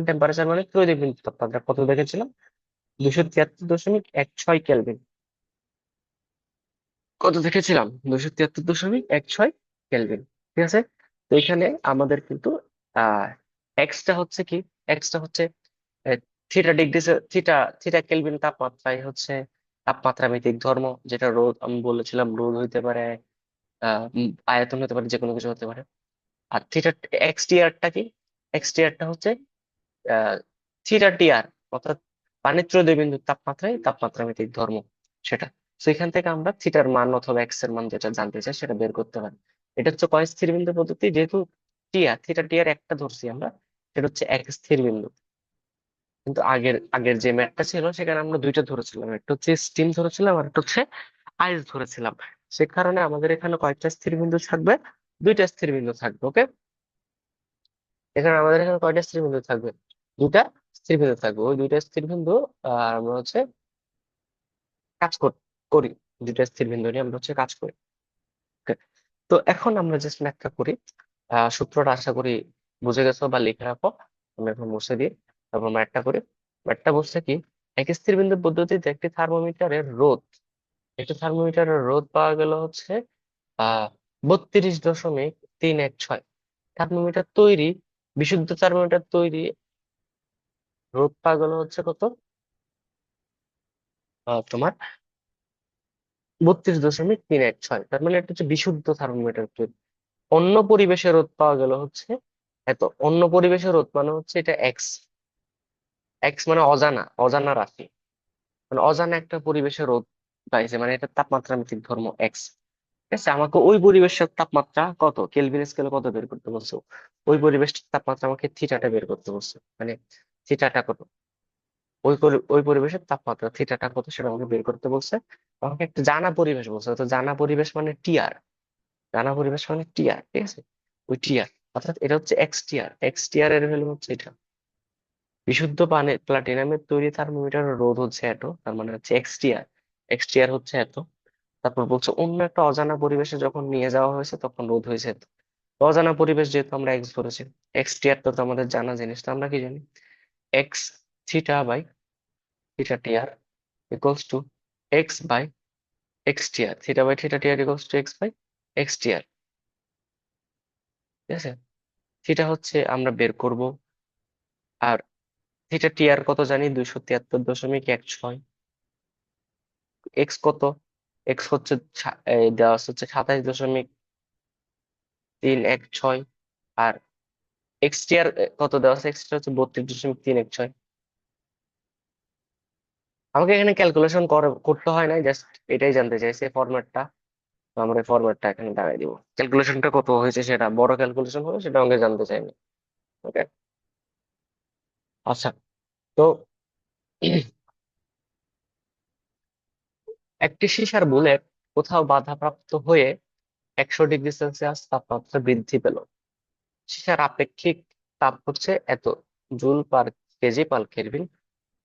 টেম্পারেচার মানে ত্রৈদিক বিন্দু তাপমাত্রা কত দেখেছিলাম? 273.16 কেলভিন। কত দেখেছিলাম? 273.16 কেলভিন। ঠিক আছে, তো এখানে আমাদের কিন্তু আহ এক্সটা হচ্ছে কি, এক্সটা হচ্ছে theta degree, theta theta Kelvin তাপমাত্রায় হচ্ছে তাপমাত্রা ভিত্তিক ধর্ম, যেটা রোদ আমি বলেছিলাম, রোদ হইতে পারে, আয়তন হতে পারে, যে কোনো কিছু হতে পারে। আর থিটা এক্সটিআরটা কি? এক্সটিআরটা হচ্ছে থিটা টিআর, অর্থাৎ পানির ত্রয়োদয় বিন্দুর তাপমাত্রায় তাপমাত্রা ভিত্তিক ধর্ম সেটা। সেখান থেকে আমরা থিটার মান অথবা এক্স এর মান যেটা জানতে চাই সেটা বের করতে পারি। এটা হচ্ছে কয় স্থির বিন্দু পদ্ধতি, যেহেতু টিআর থিটা টিআর একটা ধরছি আমরা, সেটা হচ্ছে এক স্থির বিন্দু। কিন্তু আগের আগের যে ম্যাথটা ছিল সেখানে আমরা দুইটা ধরেছিলাম, একটা হচ্ছে স্টিম ধরেছিলাম আর একটা হচ্ছে আইস ধরেছিলাম। সে কারণে আমাদের এখানে কয়েকটা স্থির বিন্দু থাকবে? দুইটা স্থির বিন্দু থাকবে। ওকে, এখানে আমাদের এখানে কয়টা স্থির বিন্দু থাকবে? দুটা স্থির বিন্দু থাকবে। ওই দুইটা স্থির বিন্দু আমরা হচ্ছে কাজ করি। দুইটা স্থির বিন্দু নিয়ে আমরা হচ্ছে কাজ করি। Okay? তো এখন আমরা জাস্ট ম্যাথটা করি। সূত্রটা আশা করি বুঝে গেছো বা লিখে রাখো। আমি এখন মুছে দিই, তারপর ম্যাথটা করি। ম্যাথটা বলছে কি, এক স্থির বিন্দু পদ্ধতিতে একটি থার্মোমিটারের রোধ পাওয়া গেল হচ্ছে 32.316। থার্মোমিটার তৈরি, বিশুদ্ধ থার্মোমিটার তৈরি রোধ পাওয়া গেল হচ্ছে কত? তোমার 32.316। তার মানে এটা হচ্ছে বিশুদ্ধ থার্মোমিটার তৈরি। অন্য পরিবেশে রোধ পাওয়া গেল হচ্ছে এত। অন্য পরিবেশে রোধ মানে হচ্ছে এটা এক্স। এক্স মানে অজানা, অজানা রাশি, মানে অজানা একটা পরিবেশে রোধ পাইছে, মানে এটা তাপমাত্রা ভিত্তিক ধর্ম এক্স। ঠিক আছে, আমাকে ওই পরিবেশের তাপমাত্রা কত কেলভিন স্কেলে কত বের করতে বলছো? ওই পরিবেশের তাপমাত্রা আমাকে থিটাটা বের করতে বলছে, মানে থিটাটা কত, ওই পরিবেশের তাপমাত্রা থিটাটা কত সেটা আমাকে বের করতে বলছে। আমাকে একটা জানা পরিবেশ বলছে, তো জানা পরিবেশ মানে টিআর। জানা পরিবেশ মানে টিআর। ঠিক আছে, ওই টিআর, অর্থাৎ এটা হচ্ছে এক্স টিআর এর ভ্যালু হচ্ছে এটা। বিশুদ্ধ পানি প্লাটিনামের তৈরি থার্মোমিটারের রোধ হচ্ছে এত, তার মানে হচ্ছে এক্সটিআর। এক্সটিআর হচ্ছে এত। তারপর বলছে অন্য একটা অজানা পরিবেশে যখন নিয়ে যাওয়া হয়েছে তখন রোধ হয়েছে এত। তো অজানা পরিবেশ যেহেতু আমরা এক্স ধরেছি, এক্সটিআর তো আমাদের জানা জিনিস, তো আমরা কি জানি? X theta by theta TR equals to X by X TR. Theta by theta TR equals to X by X TR. ঠিক আছে, থিটা হচ্ছে আমরা বের করব। আর থিটা টিআর কত জানি? 273.16। এক্স কত? এক্স হচ্ছে দেওয়া আছে হচ্ছে 27.316। আর এক্স টিআর কত দেওয়া আছে? এক্স টি হচ্ছে 32.316। আমাকে এখানে ক্যালকুলেশন করতে হয় নাই, জাস্ট এটাই জানতে চাইছে ফরম্যাটটা। তো আমরা ফরম্যাটটা এখানে দাঁড়াই দিব, ক্যালকুলেশনটা কত হয়েছে সেটা বড় ক্যালকুলেশন হবে সেটা আমাকে জানতে চাইনি। ওকে, আচ্ছা। তো একটি সীসার বুলেট কোথাও বাধাপ্রাপ্ত হয়ে 100 ডিগ্রি সেলসিয়াস তাপমাত্রা বৃদ্ধি পেল। সীসার আপেক্ষিক তাপ হচ্ছে এত joule per KG per Kelvin.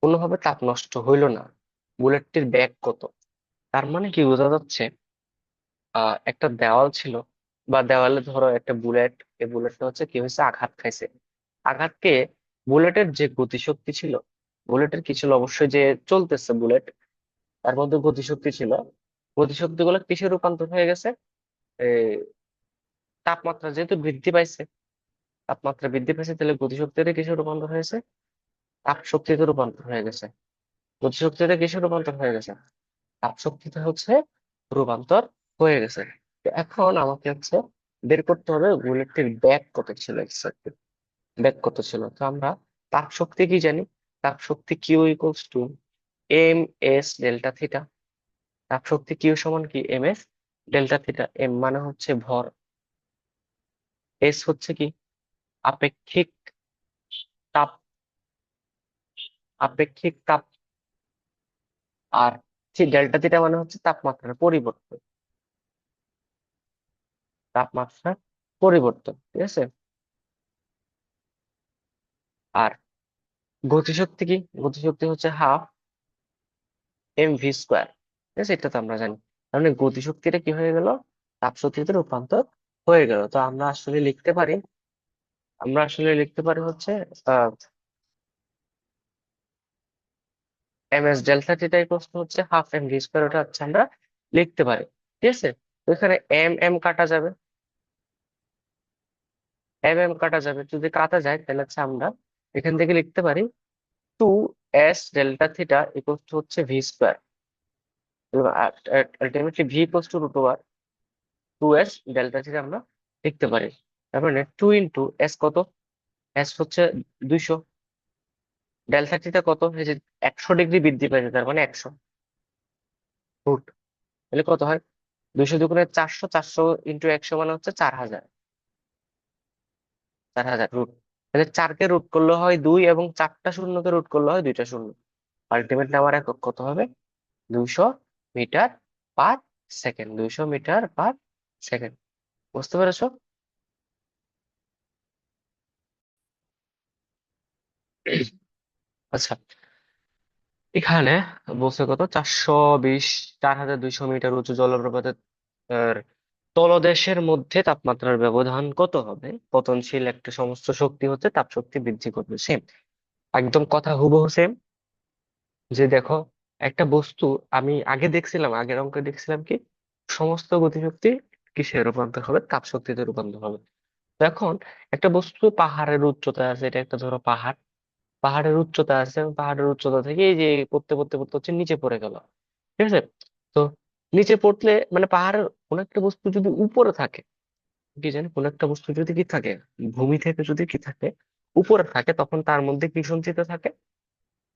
কোনোভাবে তাপ নষ্ট হইল না। বুলেটটির ব্যাগ কত? তার মানে কি বোঝা যাচ্ছে, একটা দেওয়াল ছিল, বা দেওয়ালে ধরো একটা বুলেট, এই বুলেটটা হচ্ছে কি হয়েছে, আঘাত খাইছে। আঘাত খেয়ে বুলেটের যে গতিশক্তি ছিল, বুলেটের কি ছিল, অবশ্যই যে চলতেছে বুলেট, তার মধ্যে গতিশক্তি ছিল। গতিশক্তি গুলো কিসে রূপান্তর হয়ে গেছে? এই তাপমাত্রা যেহেতু বৃদ্ধি পাইছে, তাপমাত্রা বৃদ্ধি পাইছে, তাহলে গতিশক্তিটা কিসে রূপান্তর হয়েছে? তাপ শক্তিতে রূপান্তর হয়ে গেছে। গতিশক্তিটা কিসে রূপান্তর হয়ে গেছে? তাপ শক্তিতে হচ্ছে রূপান্তর হয়ে গেছে। তো এখন আমাকে হচ্ছে বের করতে হবে বুলেটটির ব্যাগ কত ছিল, এক্সাক্টলি ব্যাগ কত ছিল। তো আমরা তাপ শক্তি কি জানি? তাপ শক্তি Q equals to M S delta theta. তাপ শক্তি কিউ সমান কি? M S delta theta. M মানে হচ্ছে ভর, এস হচ্ছে কি? আপেক্ষিক তাপ, আপেক্ষিক তাপ, আর ডেল্টা থিটা মানে হচ্ছে তাপমাত্রার পরিবর্তন, তাপমাত্রার পরিবর্তন, ঠিক আছে। আর গতিশক্তি কি? গতিশক্তি হচ্ছে হাফ mv², ঠিক আছে, এটা তো আমরা জানি। তার মানে গতিশক্তিটা কি হয়ে গেল? তাপ শক্তিতে রূপান্তর হয়ে গেল। তো আমরা আসলে লিখতে পারি হচ্ছে ms delta theta equals to হচ্ছে হাফ mv², ওটা হচ্ছে আমরা লিখতে পারি, ঠিক আছে। তো এখানে এম এম কাটা যাবে, কাটা যাবে, যদি কাটা যায় তাহলে হচ্ছে আমরা এখান থেকে লিখতে পারি 2s delta theta equals to হচ্ছে v², ultimately V equals to √over 2s delta theta আমরা লিখতে পারি। তার মানে 2 × s কত? s হচ্ছে 200, ডেল্টা থিটা কত? এই যে 100 ডিগ্রি বৃদ্ধি পেয়েছে, তার মানে 100 রুট, তাহলে কত হয়? 200 × 400, 400 × 100 মানে হচ্ছে 4000, 4000 রুট। তাহলে 4 কে রুট করলে হয় 2, এবং 4টা শূন্যকে রুট করলে হয় 2টা শূন্য। আলটিমেটলি আমার একক কত হবে? 200 metre per second, 200 metre per second. বুঝতে পেরেছো? আচ্ছা, এখানে বলছে কত? 420, 4200 মিটার উঁচু জলপ্রপাতের তলদেশের মধ্যে তাপমাত্রার ব্যবধান কত হবে? পতনশীল একটা সমস্ত শক্তি হচ্ছে তাপ শক্তি বৃদ্ধি করবে। সেম, একদম কথা হুবহু সেম। যে দেখো, একটা বস্তু, আমি আগে দেখছিলাম, আগের অঙ্কে দেখছিলাম কি সমস্ত গতিশক্তি কিসে রূপান্তর হবে? তাপ শক্তিতে রূপান্তর হবে। তো এখন একটা বস্তু পাহাড়ের উচ্চতা আছে, এটা একটা ধরো পাহাড়, পাহাড়ের উচ্চতা আছে, এবং পাহাড়ের উচ্চতা থেকে এই যে পড়তে পড়তে পড়তে হচ্ছে নিচে পড়ে গেল, ঠিক আছে। তো নিচে পড়লে মানে পাহাড়ের কোন একটা বস্তু যদি উপরে থাকে, কি জানি, কোন একটা বস্তু যদি কি থাকে, ভূমি থেকে যদি কি থাকে, উপরে থাকে, তখন তার মধ্যে কি সঞ্চিত থাকে?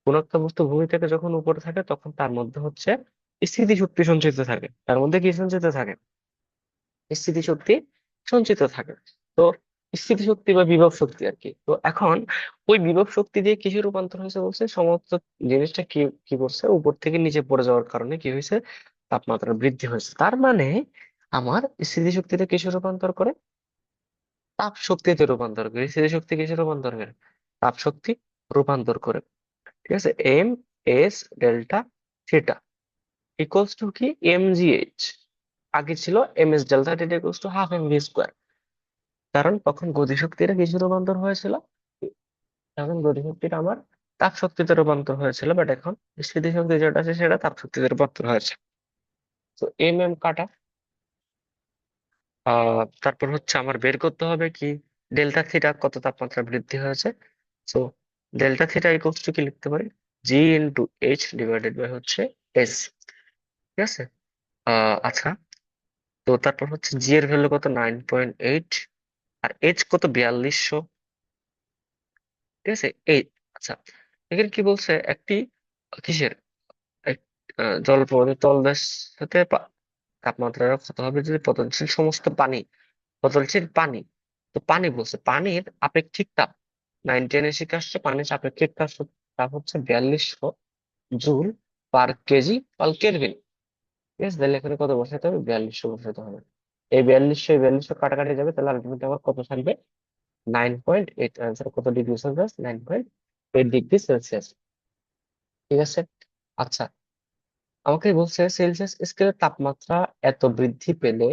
কোন একটা বস্তু ভূমি থেকে যখন উপরে থাকে, তখন তার মধ্যে হচ্ছে স্থিতিশক্তি সঞ্চিত থাকে। তার মধ্যে কি সঞ্চিত থাকে? স্থিতিশক্তি সঞ্চিত থাকে। তো স্থিতিশক্তি বা বিভব শক্তি আর কি। তো এখন ওই বিভব শক্তি দিয়ে কিসে রূপান্তর হয়েছে বলছে? সমস্ত জিনিসটা কি কি করছে? উপর থেকে নিচে পড়ে যাওয়ার কারণে কি হয়েছে? তাপমাত্রা বৃদ্ধি হয়েছে। তার মানে আমার স্থিতিশক্তিটা কিসে রূপান্তর করে? তাপ শক্তিতে রূপান্তর করে। স্থিতিশক্তি কিসে রূপান্তর করে? তাপ শক্তি রূপান্তর করে, ঠিক আছে। ms delta theta equals to কি? mgh। আগে ছিল ms delta theta equals to half mv², কারণ তখন গতিশক্তিটা কিসে রূপান্তর হয়েছিল? তখন গতিশক্তিটা আমার তাপ শক্তিতে রূপান্তর হয়েছিল, বাট এখন স্থিতিশক্তি যেটা আছে সেটা তাপ শক্তিতে রূপান্তর হয়েছে। তো কাটা। তারপর হচ্ছে আমার বের করতে হবে কি ডেল্টা থিটা কত তাপমাত্রা বৃদ্ধি হয়েছে। তো ডেল্টা থিটা ইকুয়ালস টু কি লিখতে পারি? g × h হচ্ছে s, ঠিক আছে। আচ্ছা, তো তারপর হচ্ছে জি এর ভ্যালু কত? 9.8, আর এইচ কত? 4200, ঠিক আছে। এই, আচ্ছা, এখানে কি বলছে? একটি কিসের এক, জলপ্রপাতের তলদেশ সাথে তাপমাত্রা কত হবে যদি পতনশীল সমস্ত পানি, পতনশীল পানি, তো পানি বলছে পানির আপেক্ষিক তাপ 910 এ শিখে আসছে, পানির আপেক্ষিক তাপ তাপ হচ্ছে 4200 জুল/কেজি পার কেলভিন, ঠিক আছে। তাহলে এখানে কত বসাতে হবে? 4200 বসাতে হবে। এই 4200 কাটাকাটি যাবে, তাহলে আলটিমেটলি আমার কত থাকবে? 9.8। অ্যান্সার কত ডিগ্রি সেলসিয়াস? 9.8 ডিগ্রি সেলসিয়াস, ঠিক আছে। আচ্ছা, আমাকে বলছে সেলসিয়াস স্কেলের তাপমাত্রা এত বৃদ্ধি পেলে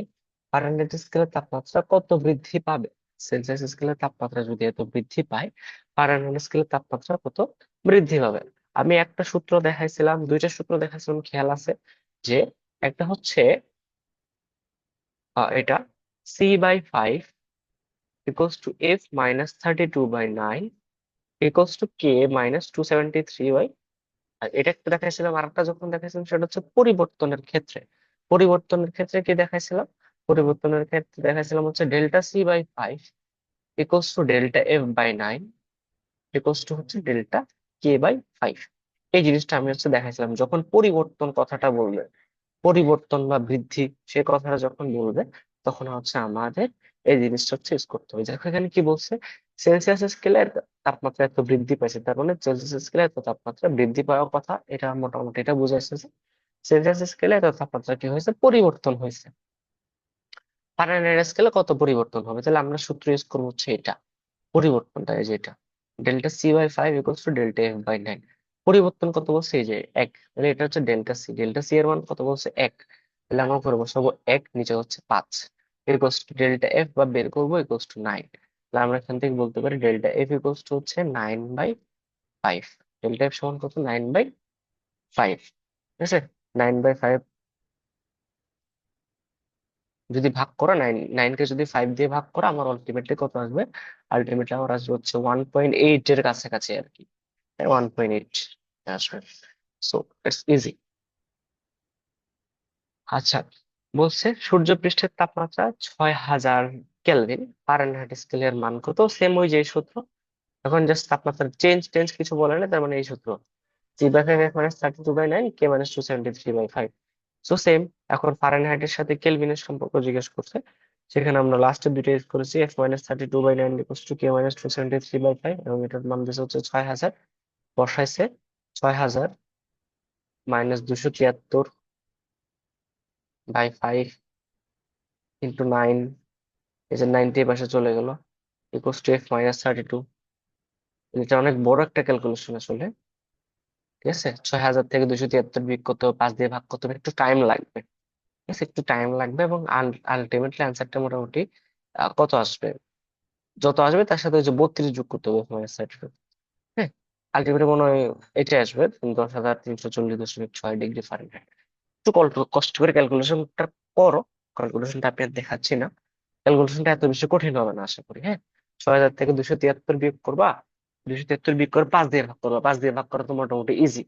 ফারেনহাইট স্কেলের তাপমাত্রা কত বৃদ্ধি পাবে? সেলসিয়াস স্কেলের তাপমাত্রা যদি এত বৃদ্ধি পায়, ফারেনহাইট স্কেলের তাপমাত্রা কত বৃদ্ধি পাবে? আমি একটা সূত্র দেখাইছিলাম, দুইটা সূত্র দেখাইছিলাম, খেয়াল আছে যে একটা হচ্ছে এটা c/5 = f - 32/9 = k - 273/। আর এটা একটা দেখাইছিলাম, আর একটা যখন দেখাইছিলাম সেটা হচ্ছে পরিবর্তনের ক্ষেত্রে। পরিবর্তনের ক্ষেত্রে কি দেখাইছিলাম? পরিবর্তনের ক্ষেত্রে দেখাইছিলাম হচ্ছে ΔC/5 =ΔF/9 হচ্ছে ΔK/5। এই জিনিসটা আমি হচ্ছে দেখাইছিলাম, যখন পরিবর্তন কথাটা বলবে, পরিবর্তন বা বৃদ্ধি সে কথাটা যখন বলবে, তখন হচ্ছে আমাদের এই জিনিসটা হচ্ছে ইউজ করতে হবে। দেখো এখানে কি বলছে? সেলসিয়াস স্কেলের তাপমাত্রা এত বৃদ্ধি পাইছে, তার মানে সেলসিয়াস স্কেলে এত তাপমাত্রা বৃদ্ধি পাওয়ার কথা, এটা মোটামুটি এটা বোঝাচ্ছে যে সেলসিয়াস স্কেলে এত তাপমাত্রা কি হয়েছে, পরিবর্তন হয়েছে। ফারেনহাইট স্কেলে কত পরিবর্তন হবে, তাহলে আমরা সূত্র ইউজ করবো হচ্ছে এটা, পরিবর্তনটা এই যেটা delta C by 5 equals to delta F by 9। পরিবর্তন কত বলছে, এই যে এক, তাহলে এটা হচ্ছে ডেল্টা সি, ডেল্টা সি এর মান কত বলছে, এক, তাহলে আমরা উপরে বসাবো এক, নিচে হচ্ছে 5, ইকুয়ালস টু ডেল্টা এফ বা বের করবো ইকুয়ালস টু 9। তাহলে আমরা এখান থেকে বলতে পারি ডেল্টা এফ ইকুয়ালস টু হচ্ছে 9/5। ডেল্টা এফ সমান কত, 9/5, ঠিক আছে। 9/5 যদি ভাগ করো, নাইনকে যদি 5 দিয়ে ভাগ করো, আমার আলটিমেটলি কত আসবে, আলটিমেটলি আমার আসবে হচ্ছে 1.8 এর কাছাকাছি আর কি, 1.8 আসবে। So it's easy. আচ্ছা, বলছে সূর্যপৃষ্ঠের তাপমাত্রা 6000 কেলভিন, ফারেনহাইট স্কেলের মান কত, সেম ওই যে সূত্র। এখন জাস্ট তাপমাত্রার চেঞ্জ টেঞ্জ কিছু বলে না, তার মানে এই সূত্র, C/5 - 32/9, K - 273/5। So same. এখন ফারেনহাইটের সাথে কেলভিনের সম্পর্ক জিজ্ঞেস করছে, সেখানে আমরা লাস্টের দুইটা ইউজ করেছি, F - 32/9 = K - 273/5, এবং এটার মান দিয়েছে হচ্ছে 6000, বসাইছে 6000 - 273/5 ইন্টু 9, এই যে 90 এই পাশে চলে গেল, ইকুয়ালস টু F - 32। এটা অনেক বড় একটা ক্যালকুলেশন আসলে, ঠিক আছে। 6000 থেকে 273 বিয়োগ করতে হবে, 5 দিয়ে ভাগ করতে হবে, একটু টাইম লাগবে, ঠিক আছে, একটু টাইম লাগবে, এবং আলটিমেটলি আনসারটা মোটামুটি কত আসবে, যত আসবে তার সাথে ওই যে 32 যোগ করতে হবে F - 32। হ্যাঁ, আলটিমেটলি মনে হয় এটাই আসবে, 10,340.6 ডিগ্রি ফারেনহাইট। একটু কষ্ট করে ক্যালকুলেশনটা করো, ক্যালকুলেশনটা আমি আর দেখাচ্ছি না, ক্যালকুলেশনটা এত বেশি কঠিন হবে না আশা করি। হ্যাঁ, 6000 থেকে 273 বিয়োগ করবা, 273 বিয়োগ করে 5 দিয়ে ভাগ করবা, 5 দিয়ে ভাগ করা তো মোটামুটি ইজি,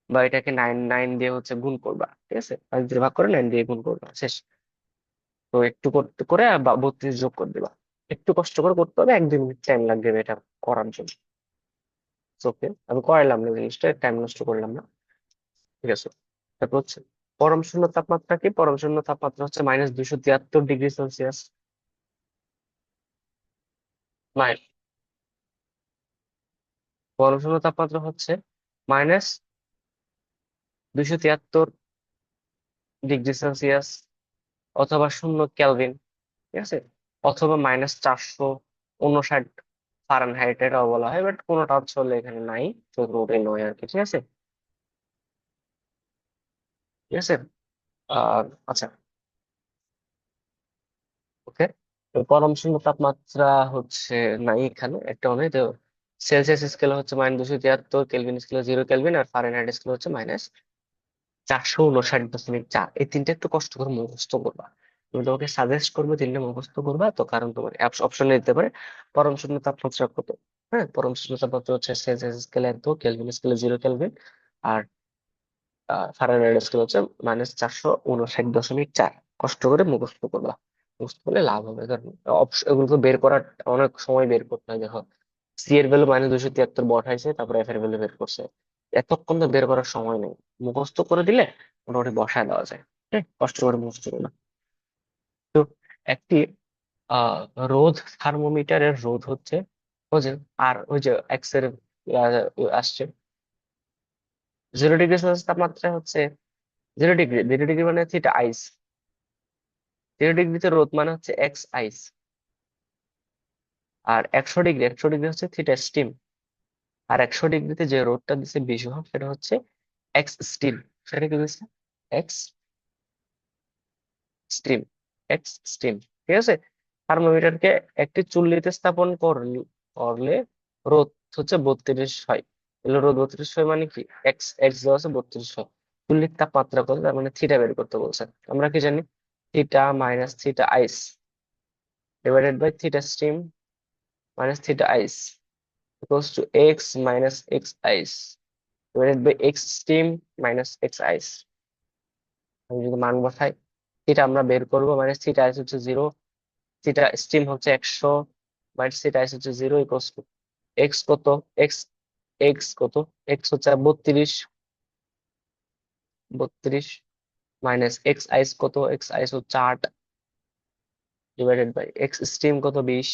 বা এটাকে নাইন নাইন দিয়ে হচ্ছে গুণ করবা, ঠিক আছে, 5 দিয়ে ভাগ করে 9 দিয়ে গুণ করবা, শেষ। তো একটু করতে করে 32 যোগ করে দিবা, একটু কষ্ট করে করতে হবে, 1-2 মিনিট টাইম লাগবে এটা করার জন্য। ওকে, আমি করাইলাম না জিনিসটা, টাইম নষ্ট করলাম না, ঠিক আছে। তারপর হচ্ছে পরম শূন্য তাপমাত্রা কি, পরম শূন্য তাপমাত্রা হচ্ছে -273 ডিগ্রি সেলসিয়াস। নাই, পরম শূন্য তাপমাত্রা হচ্ছে -273 ডিগ্রি সেলসিয়াস, অথবা 0 কেলভিন, ঠিক আছে, অথবা -459 ফারেনহাইট, এটাও বলা হয়, বাট কোনোটা হচ্ছে হলে এখানে নাই, শুধু ওটাই নয় আর কি, ঠিক আছে, ঠিক আছে। আর আচ্ছা, ওকে, পরম শূন্য তাপমাত্রা হচ্ছে নাই এখানে, একটা নেই তো। সেলসিয়াস স্কেল হচ্ছে -273, কেলভিন স্কেল 0 কেলভিন, আর ফারেনহাইট স্কেল হচ্ছে -459.4। এই তিনটা একটু কষ্ট করে মুখস্থ করবা, আমি তোমাকে সাজেস্ট করবো তিনটা মুখস্থ করবা তো, কারণ তোমার অপশনে দিতে পারে পরম শূন্য তাপমাত্রা কত। হ্যাঁ, পরম শূন্য তাপমাত্রা হচ্ছে সেলসিয়াস স্কেলে 1, কেলভিন স্কেলে 0 কেলভিন, আর ফারেনহাইট স্কেল হচ্ছে -459.4। কষ্ট করে মুখস্থ করবা, মুখস্থ করলে লাভ হবে, কারণ এগুলো তো বের করার অনেক সময় বের করতে হয়। দেখো, সি এর ভ্যালু -273 বসাইছে, তারপরে এফ এর ভ্যালু বের করছে, এতক্ষণ তো বের করার সময় নেই, মুখস্থ করে দিলে মোটামুটি বসায় দেওয়া যায়। হ্যাঁ, কষ্ট করে মুখস্থ করবে। তো একটি আহ রোধ, থার্মোমিটারের রোধ হচ্ছে, বুঝলেন, আর ওই যে এক্স এর আসছে 0 ডিগ্রি সেলসিয়াস তাপমাত্রা হচ্ছে 0 ডিগ্রি, 0 ডিগ্রি মানে হচ্ছে এটা আইস, 0 ডিগ্রিতে রোদ মানে হচ্ছে এক্স আইস, আর 100 ডিগ্রি, 100 ডিগ্রি হচ্ছে থিটা স্টিম, আর 100 ডিগ্রিতে যে রোদটা দিচ্ছে বেশি ভাগ, সেটা হচ্ছে এক্স স্টিম, সেটা কি দিচ্ছে, এক্স স্টিম, এক্স স্টিম, ঠিক আছে। থার্মোমিটারকে একটি চুল্লিতে স্থাপন করলে করলে রোদ হচ্ছে 32 হয়, তাহলে রোদ 32 হয় মানে কি, এক্স এক্স দেওয়া আছে 32 হয়, চুল্লির তাপমাত্রা কত, তার মানে থিটা বের করতে বলছে। আমরা কি জানি, theta minus theta ice divided by theta steam minus theta ice equals to x minus x ice divided by x steam minus x ice. আমি যদি মান বসাই, থিটা আমরা বের করবো, মাইনাস থিটা আইস হচ্ছে 0, থিটা স্টিম হচ্ছে 100, মাইনাস থিটা আইস হচ্ছে 0, ইকুয়ালস টু এক্স কত, এক্স এক্স কত, এক্স হচ্ছে 32, 32 মাইনাস এক্স আইস কত, এক্স আইস হচ্ছে 8, ডিভাইডেড বাই এক্স স্টিম কত, 20,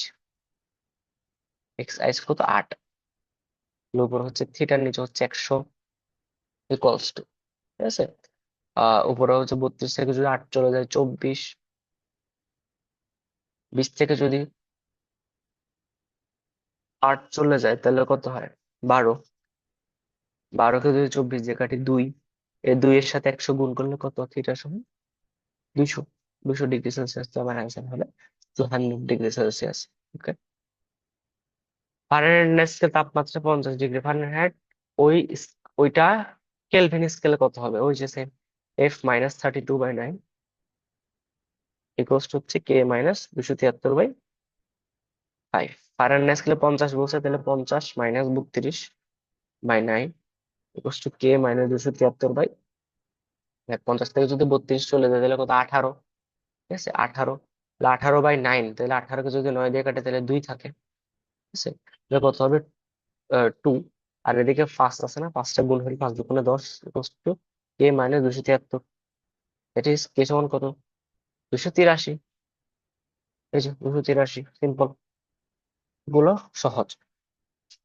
এক্স আই কত 8, উপর হচ্ছে থিটার নিচে হচ্ছে 100 ইকুয়ালস টু, ঠিক আছে। উপরে হচ্ছে 32 থেকে যদি 8 চলে যায় 24, 20 থেকে যদি 8 চলে যায় তাহলে কত হয় 12, 12কে যদি 24 দিয়ে কাটি 2, এই 2 এর সাথে 100 গুণ করলে কত থিটা সমান 200, 200 ডিগ্রি সেলসিয়াস। তো আমার অ্যান্সার হবে 200 ডিগ্রি সেলসিয়াস। ওকে। ফারেনহাইট স্কেল তাপমাত্রা 50 ডিগ্রি ফারেনহাইট, ওই ওইটা কেলভিন স্কেলে কত হবে, ওই যে সেম, F-32/9 ইকুয়ালস টু হচ্ছে K-273/5। ফারেনহাইট স্কেলে 50 বলছে, তাহলে 50 - 32/9 ইকুয়ালস টু K-273/, 50 থেকে যদি 32 চলে যায় তাহলে কত 18, ঠিক আছে 18, তাহলে 18/9, তাহলে 18কে যদি 9 দিয়ে কাটে তাহলে 2 থাকে, ঠিক আছে। তাহলে কত হবে 2। আর এদিকে 5 আছে না, 5টা গুণ হলে 5 × 2 = 10 ইকুয়ালস টু K-273, এটি কে সমান কত 283। এই যে 283, সিম্পল, গুলো সহজ।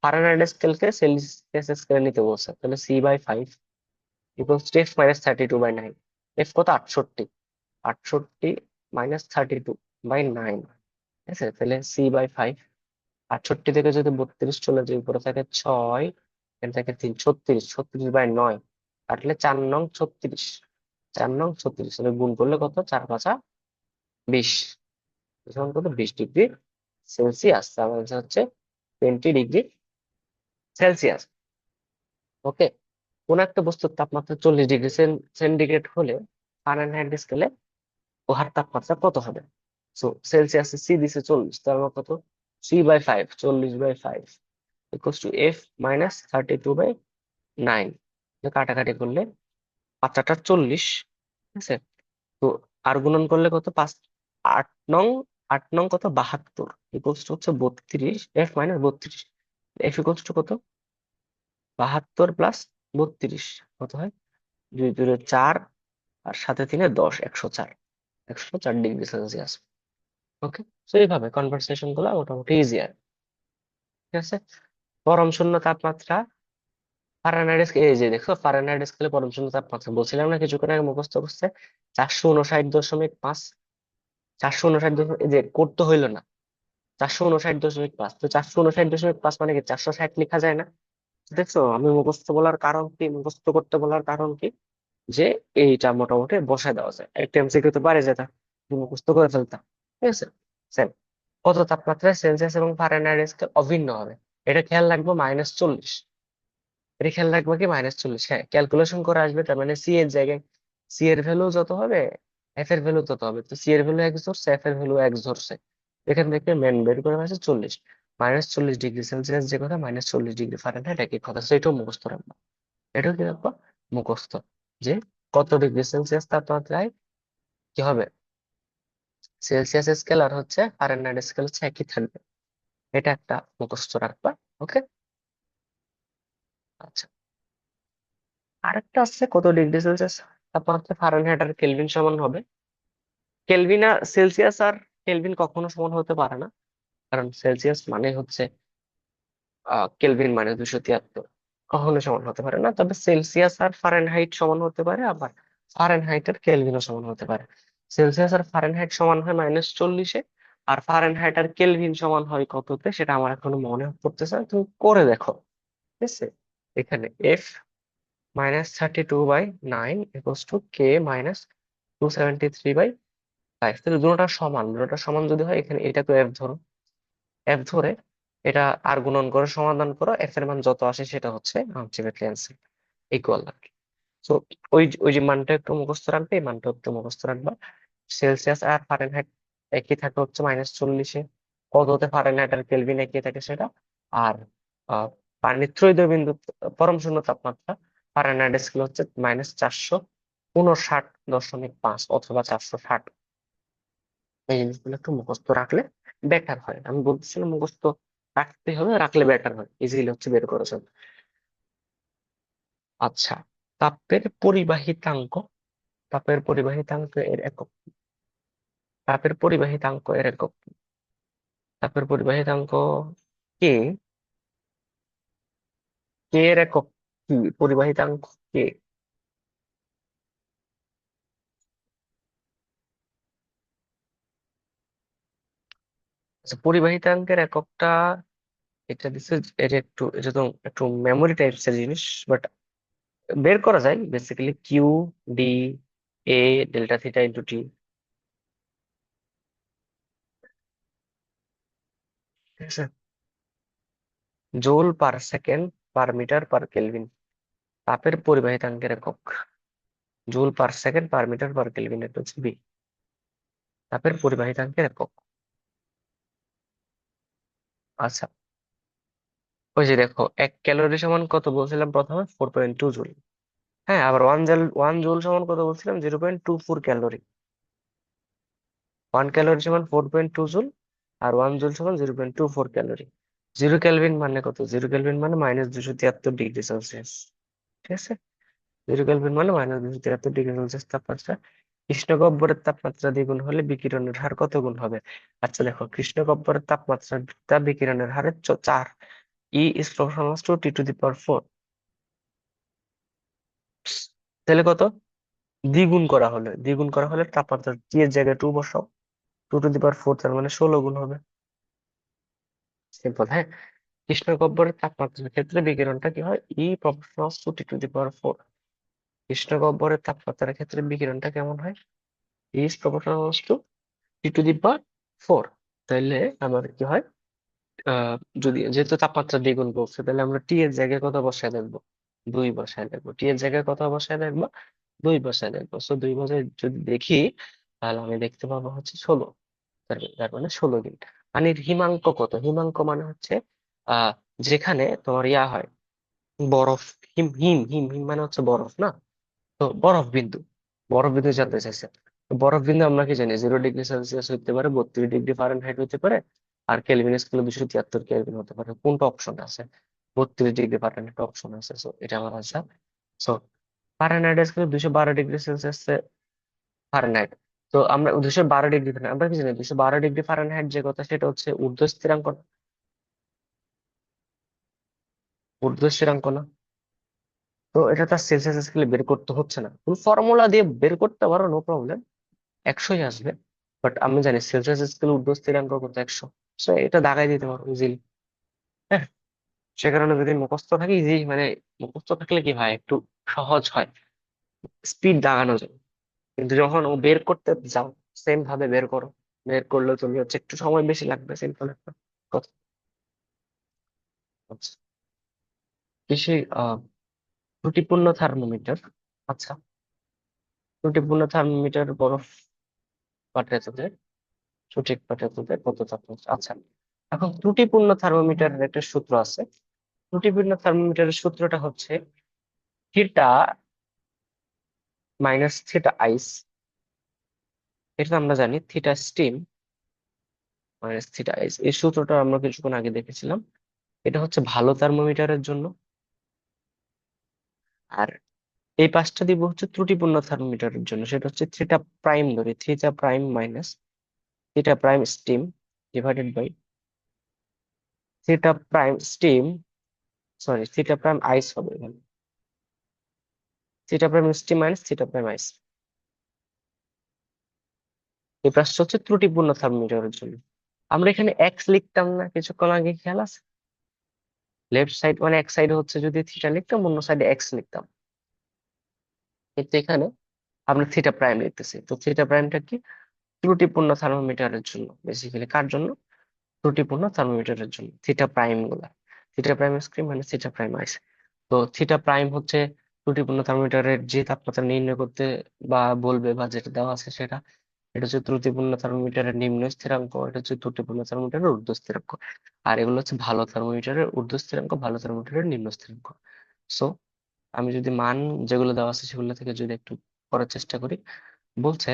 ফারেনহাইট স্কেলকে সেলসিয়াস স্কেলে নিতে বলছে, তাহলে C/5 equals to F-32/9। F কত 68, 68 - 32/9, ঠিক আছে। তাহলে C/5, 68 থেকে যদি 32 চলে যায় উপরে থাকে 6, এখানে থাকে 3, 36, 36/9 কাটলে 4 নং 36, 4 নং 36, তাহলে গুণ করলে কত 4 × 5 = 20, সমান কত 20 ডিগ্রি সেলসিয়াস। তার মানে হচ্ছে 20 ডিগ্রি সেলসিয়াস। ওকে। কোন একটা বস্তুর তাপমাত্রা 40 ডিগ্রি সেন্টিগ্রেড হলে ফারেনহাইট স্কেলে উহার তাপমাত্রা কত হবে। সো সেলসিয়াসে সি দিছে 40, তার মানে কত C/5, 40/5 ইকুয়ালস টু F-32/9। কাটাকাটি করলে 5 × 8 = 40, ঠিক আছে। তো আর গুণন করলে কত 5, 8 নং, 8 নং কত 72 ইকুয়ালস টু হচ্ছে 32, F-32, F ইকুয়ালস টু কত 72 + 32 কত হয় 2 × 2 = 4, আর 7 × 3 = 10, 104, 104 ডিগ্রি সেলসিয়াস। ওকে। তো এইভাবে কনভারসেশন গুলো মোটামুটি ইজিয়ার, ঠিক আছে। পরম শূন্য তাপমাত্রা ফারেনহাইট স্কেল, এই যে দেখো ফারেনহাইট স্কেলে পরম শূন্য তাপমাত্রা বলছিলাম না কিছুক্ষণ আগে, মুখস্থ করছে 459.5, 459, এই যে করতে হইলো না, 459.5। তো 459.5 মানে কি 460 লেখা যায় না। দেখছো আমি মুখস্থ বলার কারণ কি, মুখস্থ করতে বলার কারণ কি, যে এইটা মোটামুটি বসায় দেওয়া যায়, একটা এমসিকিউ তো পারে যেটা তুমি মুখস্থ করে ফেলতাম, ঠিক আছে। সেম, কত তাপমাত্রায় সেলসিয়াস এবং ফারেনহাইট স্কেল অভিন্ন হবে, এটা খেয়াল রাখবো -40, এটা খেয়াল রাখবো কি -40, হ্যাঁ ক্যালকুলেশন করে আসবে, তার মানে সি এর জায়গায় সি এর ভ্যালু যত হবে এফ এর ভ্যালু তত হবে, তো সি এর ভ্যালু এক্স ধরছে, এফ এর ভ্যালু এক্স ধরছে, এখান থেকে মেন বের করে আছে 40, -40 ডিগ্রি সেলসিয়াস যে কথা, -40 ডিগ্রি ফারেনহাইট একই কথা, সেটাও মুখস্থ রাখবো। এটাও কি রাখবো মুখস্থ, যে কত ডিগ্রি সেলসিয়াস তাপমাত্রায় কি হবে সেলসিয়াস স্কেল আর হচ্ছে ফারেনহাইট স্কেল হচ্ছে একই থাকবে, এটা একটা মুখস্থ রাখবা। ওকে। আচ্ছা, আরেকটা আছে কত ডিগ্রি সেলসিয়াস তাপমাত্রা ফারেনহাইট আর কেলভিন সমান হবে। কেলভিন আর সেলসিয়াস আর কেলভিন কখনো সমান হতে পারে না, কারণ সেলসিয়াস মানে হচ্ছে কেলভিন -273, কখনো সমান হতে পারে না। তবে সেলসিয়াস আর ফারেনহাইট সমান হতে পারে, আবার ফারেনহাইট আর কেলভিনও সমান হতে পারে। সেলসিয়াস আর ফারেনহাইট সমান হয় -40-এ, আর ফারেনহাইট আর কেলভিন সমান হয় কততে, সেটা আমার এখনো মনে পড়তেছে না, তুমি করে দেখো, ঠিক আছে। এখানে F-32/9 ইকুয়ালস টু K-273/5, তাহলে দুটোটা সমান, দুটোটা সমান যদি হয় এখানে এটা তো এফ ধরো, এফ ধরে এটা আর গুণন করে সমাধান করো, এফ এর মান যত আসে সেটা হচ্ছে আলটিমেটলি অ্যান্সার, ইকুয়াল আর কি। তো ওই যে মানটা একটু মুখস্থ রাখবে, এই মানটা একটু মুখস্থ রাখবা। সেলসিয়াস আর ফারেনহাইট একই থাকে হচ্ছে -40-এ, কততে ফারেনহাইট আর কেলভিন একই থাকে সেটা। আর আহ, পানির ত্রৈধ বিন্দু পরম শূন্য তাপমাত্রা ফারেনহাইট স্কেল হচ্ছে -459.5 অথবা 460। এই জিনিসগুলো একটু মুখস্থ রাখলে বেটার হয়, আমি বলতেছিলাম মুখস্থ রাখতে হবে, রাখলে বেটার হয়, ইজিলি হচ্ছে বের করা যাবে। আচ্ছা, তাপের পরিবাহিতাঙ্ক, তাপের পরিবাহিতাঙ্ক এর একক, তাপের পরিবাহিতাঙ্ক এর একক, তাপের পরিবাহিতাঙ্ক কে কে এর একক কি? পরিবাহিতাঙ্ক কে? আচ্ছা, পরিবাহিতাঙ্কের এককটা এটা দিচ্ছে। এটা তো একটু মেমোরি টাইপস এর জিনিস, বাট বের করা যায় basically Q D A delta theta into T. ঠিক আছে, joule per second per metre per kelvin তাপের পরিবাহিতাঙ্কের একক। Joule per second per metre per kelvin, এটা হচ্ছে বি, তাপের পরিবাহিতাঙ্কের একক। আচ্ছা, ওই যে দেখো, 1 ক্যালোরি সমান কত বলছিলাম প্রথমে? 4.2 জুল। হ্যাঁ, আবার 1 জুল সমান কত বলছিলাম? 0.24 ক্যালোরি। 1 ক্যালোরি সমান 4.2 জুল, আর 1 জুল সমান 0.24 ক্যালোরি। 0 কেলভিন মানে কত? 0 কেলভিন মানে -273 ডিগ্রি সেলসিয়াস। ঠিক আছে, 0 কেলভিন মানে -273 ডিগ্রি সেলসিয়াস তাপমাত্রা। কৃষ্ণগহ্বরের তাপমাত্রা দ্বিগুণ হলে বিকিরণের হার কত গুণ হবে? আচ্ছা দেখো, কৃষ্ণগহ্বরের তাপমাত্রা বিকিরণের হারের 4, E is proportional to T⁴। তাহলে কত? দ্বিগুণ করা হলে তাপমাত্রা টি এর জায়গায় 2 বসাও, 2⁴ তার মানে 16 গুণ হবে। সিম্পল, হ্যাঁ। কৃষ্ণগহ্বরের তাপমাত্রার ক্ষেত্রে বিকিরণটা কি হয়? E proportional to T⁴। কৃষ্ণগহ্বরের তাপমাত্রার ক্ষেত্রে বিকিরণটা কেমন হয়? E is proportional to T⁴। তাইলে আমার কি হয়? আহ যদি যেহেতু তাপমাত্রা দ্বিগুণ বলছে, তাহলে আমরা টি এর জায়গায় কত বসায় দেখবো? 2 বসায় দেখবো। টি এর জায়গায় কত বসায় দেখবো? 2 বসায় দেখবো। সো 2 বসায় যদি দেখি, তাহলে আমি দেখতে পাবো হচ্ছে 16। তার মানে 16 দিন। পানির হিমাঙ্ক কত? হিমাঙ্ক মানে হচ্ছে আহ যেখানে তোমার ইয়া হয়, বরফ। হিম হিম হিম হিম মানে হচ্ছে বরফ না? তো বরফ বিন্দু, বরফ বিন্দু জানতে চাইছে। তো বরফ বিন্দু আমরা কি জানি? 0 ডিগ্রি সেলসিয়াস হতে পারে, 32 ডিগ্রি ফারেনহাইট হতে পারে, আর কেলভিন স্কেলে 273 কেলভিন হতে পারে। কোনটা অপশন আছে? 32 ডিগ্রি ফারেনহাইট অপশন আছে। সো এটা আমার আনসার। সো ফারেনহাইট স্কেলে 212 ডিগ্রি সেলসিয়াস ফারেনহাইট। তো আমরা 212 ডিগ্রি ফারেনহাইট আমরা কি জানি? 212 ডিগ্রি ফারেনহাইট যে কথা, সেটা হচ্ছে ঊর্ধ্ব স্থিরাঙ্ক না? ঊর্ধ্ব স্থিরাঙ্ক না? তো এটা তার সেলসিয়াস স্কেলে বের করতে হচ্ছে না, তুমি ফর্মুলা দিয়ে বের করতে পারো, নো প্রবলেম, 100ই আসবে। বাট আমি জানি সেলসিয়াস স্কেল ঊর্ধ্ব স্থিরাঙ্ক কত? 100। সো এটা দাগাই দিতে পারো ইজিলি। হ্যাঁ, সে কারণে যদি মুখস্থ থাকে ইজি, মানে মুখস্থ থাকলে কি হয়, একটু সহজ হয়, স্পিড দাগানো যায়। কিন্তু যখন ও বের করতে যাও, সেম ভাবে বের করো, বের করলে তুমি হচ্ছে একটু সময় বেশি লাগবে, সিম্পল একটা কথা। আচ্ছা, কৃষি ত্রুটিপূর্ণ থার্মোমিটার। আচ্ছা, ত্রুটিপূর্ণ থার্মোমিটার বরফ পাঠাতে দেয়, সঠিক পাঠাতে দেয় কত তাপমাত্রা? আচ্ছা, এখন ত্রুটিপূর্ণ থার্মোমিটারের একটা সূত্র আছে। ত্রুটিপূর্ণ থার্মোমিটারের সূত্রটা হচ্ছে থিটা মাইনাস থিটা আইস। এটা তো আমরা জানি, থিটা স্টিম মাইনাস থিটা আইস। এই সূত্রটা আমরা কিছুক্ষণ আগে দেখেছিলাম। এটা হচ্ছে ভালো থার্মোমিটারের জন্য। আর এই পাঁচটা দিব হচ্ছে ত্রুটিপূর্ণ থার্মোমিটারের জন্য। সেটা হচ্ছে থিটা প্রাইম ধরে, theta prime minus theta prime steam divided by theta prime steam, sorry theta prime ice হবে এখানে। Theta prime steam minus theta prime ice. এই পাঁচটা হচ্ছে ত্রুটিপূর্ণ থার্মোমিটারের জন্য। আমরা এখানে এক্স লিখতাম না কিছুক্ষণ আগে, খেয়াল আছে? লেফট সাইড মানে এক সাইডে হচ্ছে যদি থিটা লিখতাম, অন্য সাইডে এক্স লিখতাম। কিন্তু এখানে আমরা থিটা প্রাইম লিখতেছি। তো থিটা প্রাইমটা কি? ত্রুটিপূর্ণ থার্মোমিটারের জন্য, বেসিক্যালি কার জন্য? ত্রুটিপূর্ণ থার্মোমিটারের জন্য থিটা প্রাইম গুলা। থিটা প্রাইম স্ক্রিন মানে থিটা প্রাইম আইস। তো থিটা প্রাইম হচ্ছে ত্রুটিপূর্ণ থার্মোমিটারের যে তাপমাত্রা নির্ণয় করতে বা বলবে, বা যেটা দেওয়া আছে সেটা। এটা হচ্ছে ত্রুটিপূর্ণ থার্মোমিটারের নিম্ন স্থিরাঙ্ক, এটা হচ্ছে ত্রুটিপূর্ণ থার্মোমিটারের ঊর্ধ্ব স্থিরাঙ্ক। আর এগুলো হচ্ছে ভালো থার্মোমিটারের ঊর্ধ্ব স্থিরাঙ্ক, ভালো থার্মোমিটারের নিম্ন স্থিরাঙ্ক। সো আমি যদি মান যেগুলো দেওয়া আছে সেগুলো থেকে যদি একটু করার চেষ্টা করি, বলছে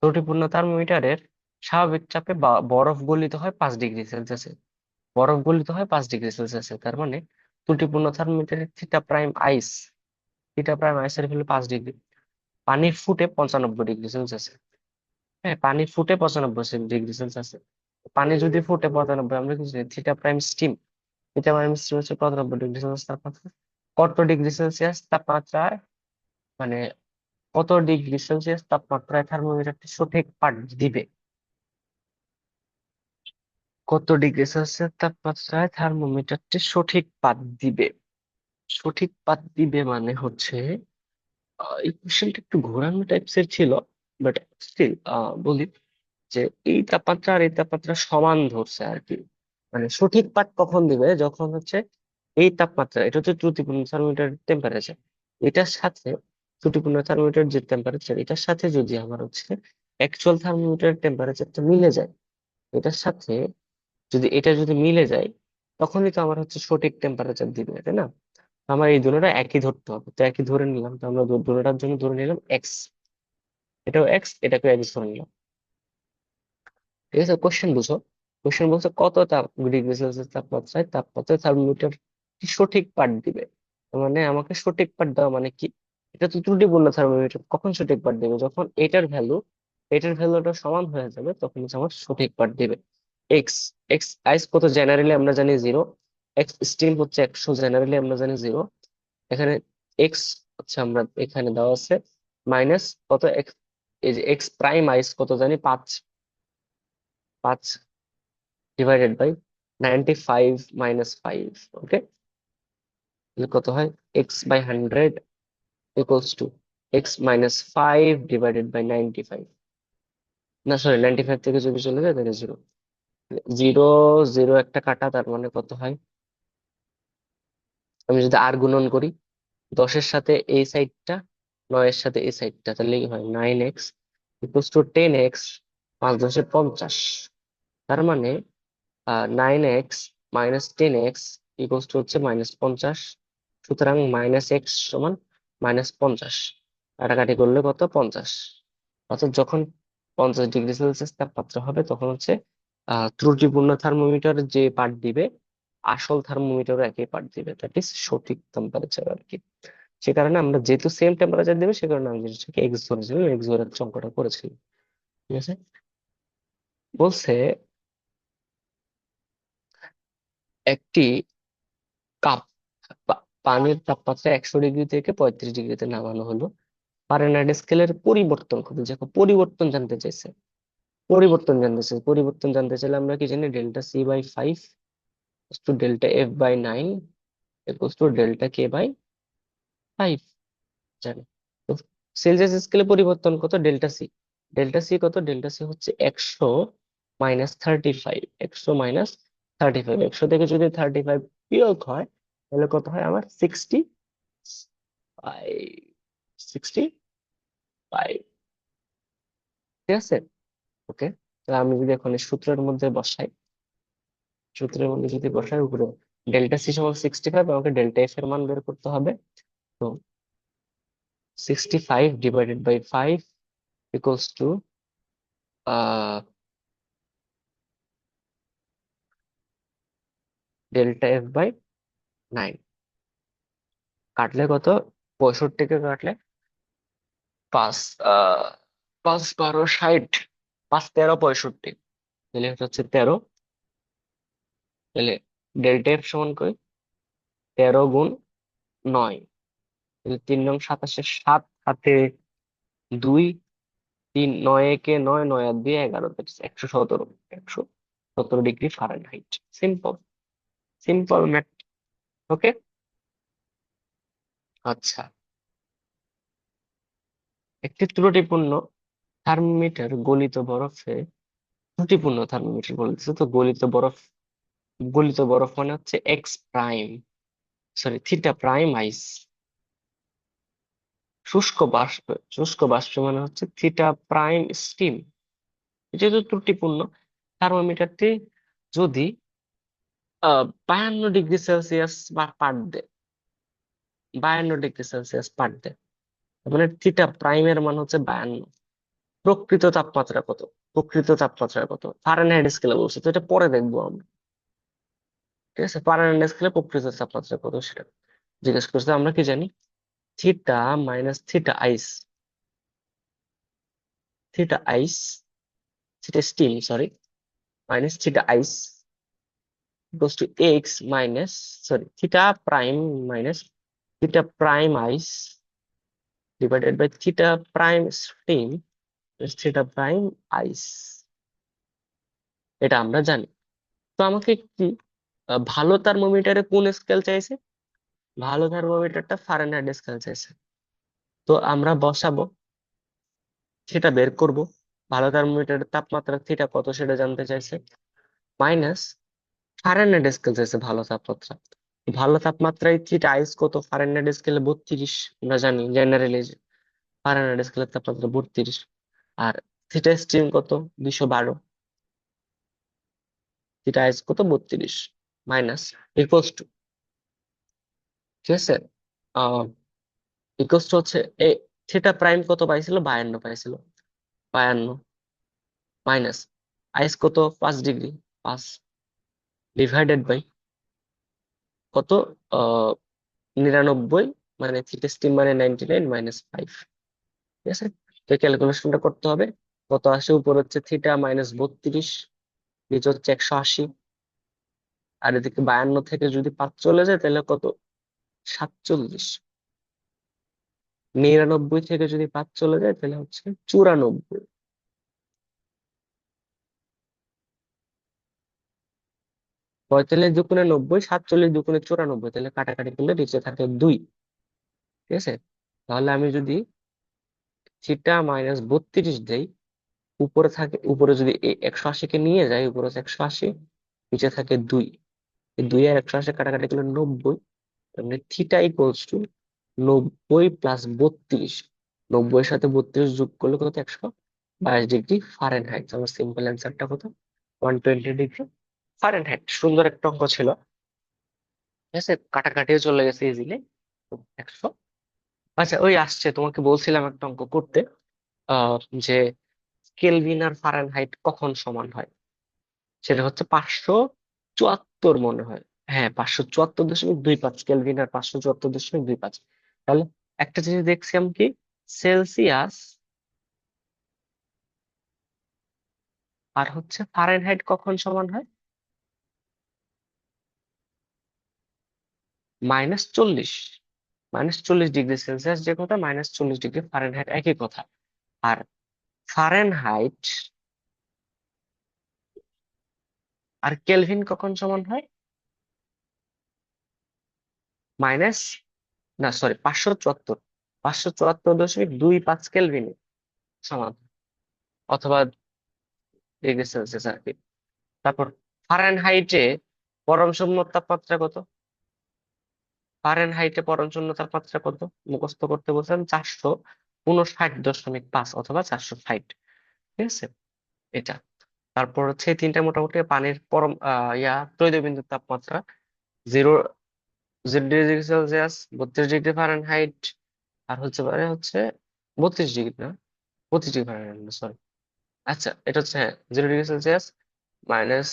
ত্রুটিপূর্ণ থার্মোমিটারের স্বাভাবিক চাপে বরফ গলিত হয় 5 ডিগ্রি সেলসিয়াসে। বরফ গলিত হয় 5 ডিগ্রি সেলসিয়াসে, তার মানে ত্রুটিপূর্ণ থার্মোমিটারের থিটা প্রাইম আইসের ভ্যালু 5 ডিগ্রি। পানি ফুটে 95 ডিগ্রি সেলসিয়াসে। হ্যাঁ, পানি ফুটে 95 ডিগ্রি সেলসিয়াসে। পানি যদি ফুটে 95, আমরা কি জানি? থিটা প্রাইম স্টিম এটা মানে মিশ্র হচ্ছে 95 ডিগ্রি সেলসিয়াস তাপমাত্রা। কত ডিগ্রি সেলসিয়াস তাপমাত্রায়, মানে কত ডিগ্রি সেলসিয়াস তাপমাত্রায় থার্মোমিটারটি সঠিক পাঠ দিবে? কত ডিগ্রি সেলসিয়াস তাপমাত্রায় থার্মোমিটারটি সঠিক পাঠ দিবে? সঠিক পাঠ দিবে মানে হচ্ছে, এই কোশ্চেনটা একটু ঘোরানো টাইপসের ছিল, বাট স্টিল বলি যে এই তাপমাত্রা আর এই তাপমাত্রা সমান ধরছে আর কি। মানে সঠিক পাঠ কখন দিবে, যখন হচ্ছে এই তাপমাত্রা, এটা হচ্ছে ত্রুটিপূর্ণ থার্মোমিটার টেম্পারেচার, এটার সাথে ত্রুটিপূর্ণ থার্মোমিটার যে টেম্পারেচার, এটার সাথে যদি আমার হচ্ছে অ্যাকচুয়াল থার্মোমিটার টেম্পারেচারটা মিলে যায়, এটার সাথে যদি এটা যদি মিলে যায়, তখনই তো আমার হচ্ছে সঠিক টেম্পারেচার দিবে, তাই না? আমার এই দুটোটা একই ধরতে হবে, তো একই ধরে নিলাম, তো আমরা দুটোটার জন্য ধরে নিলাম এক্স, এটাও এক্স, এটাকে এক্স ধরে নিলাম। ঠিক আছে, কোশ্চেন বুঝো। কোশ্চেন বলছে কত ডিগ্রি সেলসিয়াস তাপমাত্রায় থার্মোমিটার সঠিক পাঠ দিবে। তার মানে আমাকে সঠিক পাঠ দেওয়া মানে কি, এটা তো ত্রুটিপূর্ণ থার্মোমিটার, কখন সঠিক পাঠ দেবে, যখন এটার ভ্যালুটা সমান হয়ে যাবে, তখন হচ্ছে আমার সঠিক পাঠ দিবে। এক্স, এক্স আইস কত জেনারেলি আমরা জানি 0, এক্স স্টিম হচ্ছে 100 জেনারেলি আমরা জানি 0। এখানে এক্স হচ্ছে আমরা এখানে দেওয়া আছে মাইনাস কত এক্স, এই যে এক্স প্রাইম আইস কত জানি 5, 5 ডিভাইডেড বাই 95 মাইনাস 5। ওকে, কত হয়, x by 100 equals to x minus 5 divided by 95। না সরি, 95 থেকে যদি চলে যায় তাহলে 0, 0 0 একটা কাটা, তার মানে কত হয়, আমি যদি আর গুণন করি 10-এর সাথে এই সাইডটা, 9-এর সাথে এই সাইডটা, তাহলে কি হয় 9x ইকুয়ালস টু 10x, 5×10 = 50। তার মানে 9x minus 10x equals to হচ্ছে -50। সুতরাং -x সমান -50, কাটাকাটি করলে কত 50। অর্থাৎ যখন 50 ডিগ্রি সেলসিয়াস তাপমাত্রা হবে, তখন হচ্ছে ত্রুটিপূর্ণ থার্মোমিটার যে পাঠ দিবে, আসল থার্মোমিটারও একই পাঠ দিবে, দ্যাট ইজ সঠিক টেম্পারেচার আর কি। সে কারণে আমরা যেহেতু সেম টেম্পারেচার দেবে, সে কারণে আমি জিনিসটাকে এক্স ধরেছিলাম, এক্স ধরে অঙ্কটা করেছিলাম। ঠিক আছে, বলছে একটি কাপ পানির তাপমাত্রা 100 ডিগ্রি থেকে 35 ডিগ্রিতে নামানো হলো। ফারেনহাইট স্কেলের পরিবর্তন কত, দেখো পরিবর্তন জানতে চাইছে, পরিবর্তন জানতে চাইলে আমরা কি জানি, ΔC/5 two ΔF/9 equals to ΔK/5 জানি। তো সেলসিয়াস স্কেলে পরিবর্তন কত, ডেল্টা সি কত, ডেল্টা সি হচ্ছে 100 - 35, 100 - 35, 100 থেকে যদি 35 বিয়োগ হয়, তাহলে কত হয় আমার 65, 65। ঠিক আছে, ওকে। তাহলে আমি যদি এখন এই সূত্রের মধ্যে যদি বসাই, উপরে ΔC সমান 65, আমাকে ΔF এর মান বের করতে হবে। তো 65 / 5 ইকুয়ালস টু ΔF/9। কাটলে কত, 65 কে কাটলে 5, 5 × 12 = 60, 5 × 13 = 65, তাহলে এটা হচ্ছে 13। তাহলে ΔF সমান কই, 13 × 9, তাহলে 3 × 7 = 7, হাতে 2, 3, 9 × 9, 9 × 2 = 11, 117, 117 degree Fahrenheit. Simple, simple math. Okay, আচ্ছা, একটি ত্রুটিপূর্ণ থার্মোমিটার ত্রুটিপূর্ণ থার্মোমিটার বলতেছে, তো গলিত বরফ মানে হচ্ছে X prime, sorry theta prime ice. শুষ্ক বাষ্প, শুষ্ক বাষ্প মানে হচ্ছে থিটা প্রাইম স্টিম। যেহেতু ত্রুটিপূর্ণ থার্মোমিটারটি যদি 52 ডিগ্রি সেলসিয়াস বা পার দেয়, 52 ডিগ্রি সেলসিয়াস পার দেয়, তার মানে থিটা প্রাইমের মান হচ্ছে 52। প্রকৃত তাপমাত্রা কত, ফারেনহাইট স্কেলে বলছে, তো এটা পরে দেখবো আমরা। ঠিক আছে, ফারেনহাইট স্কেলে প্রকৃত তাপমাত্রা কত সেটা জিজ্ঞেস করছে। আমরা কি জানি, theta minus theta ice, theta steam sorry, minus theta ice equals to x minus, sorry, theta prime minus theta prime ice divided by theta prime steam theta prime ice. এটা আমরা জানি। তো আমাকে কি ভালো থার্মোমিটারে কোন স্কেল চাইছে? ভালো থার্মোমিটারটা ফারেনহাইট স্কেল চাইছে। তো আমরা বসাবো, সেটা বের করব। ভালো থার্মোমিটারের তাপমাত্রা থিটা কত সেটা জানতে চাইছে, মাইনাস ফারেনহাইট স্কেল চাইছে ভালো তাপমাত্রা। ভালো তাপমাত্রায় থিটা আইস কত? ফারেনহাইট স্কেলে 32, আমরা জানি জেনারেলি ফারেনহাইট স্কেলের তাপমাত্রা 32। আর থিটা স্টিম কত? 212। থিটা আইস কত? 32 মাইনাস ইকুয়ালস টু, ঠিক আছে, ইকুয়ালস টু হচ্ছে এ থিটা প্রাইম কত পাইছিল? 52 পাইছিল, 52 মাইনাস আইস কত? 5 ডিগ্রি, 5 ডিভাইডেড বাই কত? আহ 99, মানে থিটা স্টিম মানে 99 মাইনাস 5। ঠিক আছে, তো ক্যালকুলেশনটা করতে হবে। কত আসে? উপর হচ্ছে থিটা মাইনাস 32, নিচে হচ্ছে 180। আর এদিকে 52 থেকে যদি 5 চলে যায় তাহলে কত? 47। 99 থেকে যদি 5 চলে যায় তাহলে হচ্ছে 94। 45 দুগুণে 90, 47 দুগুণে 94, তাহলে কাটাকাটি করলে নিচে থাকে 2। ঠিক আছে, তাহলে আমি যদি থিটা মাইনাস 32 দেই, উপরে থাকে, উপরে যদি 180 কে নিয়ে যাই, উপরে হচ্ছে 180, নিচে থাকে 2। এই 2 আর 180 কাটাকাটি করলে 90। মানে থিটা ইকুয়ালস টু 90 প্লাস 32। 90 এর সাথে 32 যোগ করলে কত? 122 ডিগ্রি ফারেনহাইট। আমার সিম্পল অ্যান্সারটা কত? 120 ডিগ্রি ফারেনহাইট। সুন্দর একটা অঙ্ক ছিল। ঠিক আছে, কাটাকাটিও চলে গেছে ইজিলি। 100। আচ্ছা, ওই আসছে, তোমাকে বলছিলাম একটা অঙ্ক করতে, আহ যে কেলভিন আর ফারেনহাইট কখন সমান হয়। সেটা হচ্ছে 574 মনে হয়। হ্যাঁ, 574.25 কেলভিন আর 574.25। তাহলে একটা জিনিস দেখছিলাম কি, সেলসিয়াস আর হচ্ছে ফারেনহাইট কখন সমান হয়? -40। -40 ডিগ্রি সেলসিয়াস যে কথা, -40 ডিগ্রি ফারেনহাইট একই কথা। আর ফারেনহাইট আর কেলভিন কখন সমান হয়? মাইনাস, না সরি, 574। 574.25 কেলভিন সমান, অথবা ডিগ্রি সেলসিয়াস আর কি। তারপর ফারেনহাইটে পরম শূন্য তাপমাত্রা কত? ফারেনহাইটে পরম শূন্য তাপমাত্রা কত? মুখস্থ করতে বলছেন, 459.5 অথবা 460। ঠিক আছে, এটা। তারপর হচ্ছে এই তিনটা মোটামুটি পানির পরম তৈল বিন্দুর তাপমাত্রা, 0 0 ডিগ্রি সেলসিয়াস, 32 ডিগ্রি ফারেনহাইট, আর হচ্ছে পারে হচ্ছে 32 ডিগ্রি, না 25 ডিগ্রি ফারেনহাইট, সরি। আচ্ছা, এটা হচ্ছে, হ্যাঁ, 0 ডিগ্রি সেলসিয়াস মাইনাস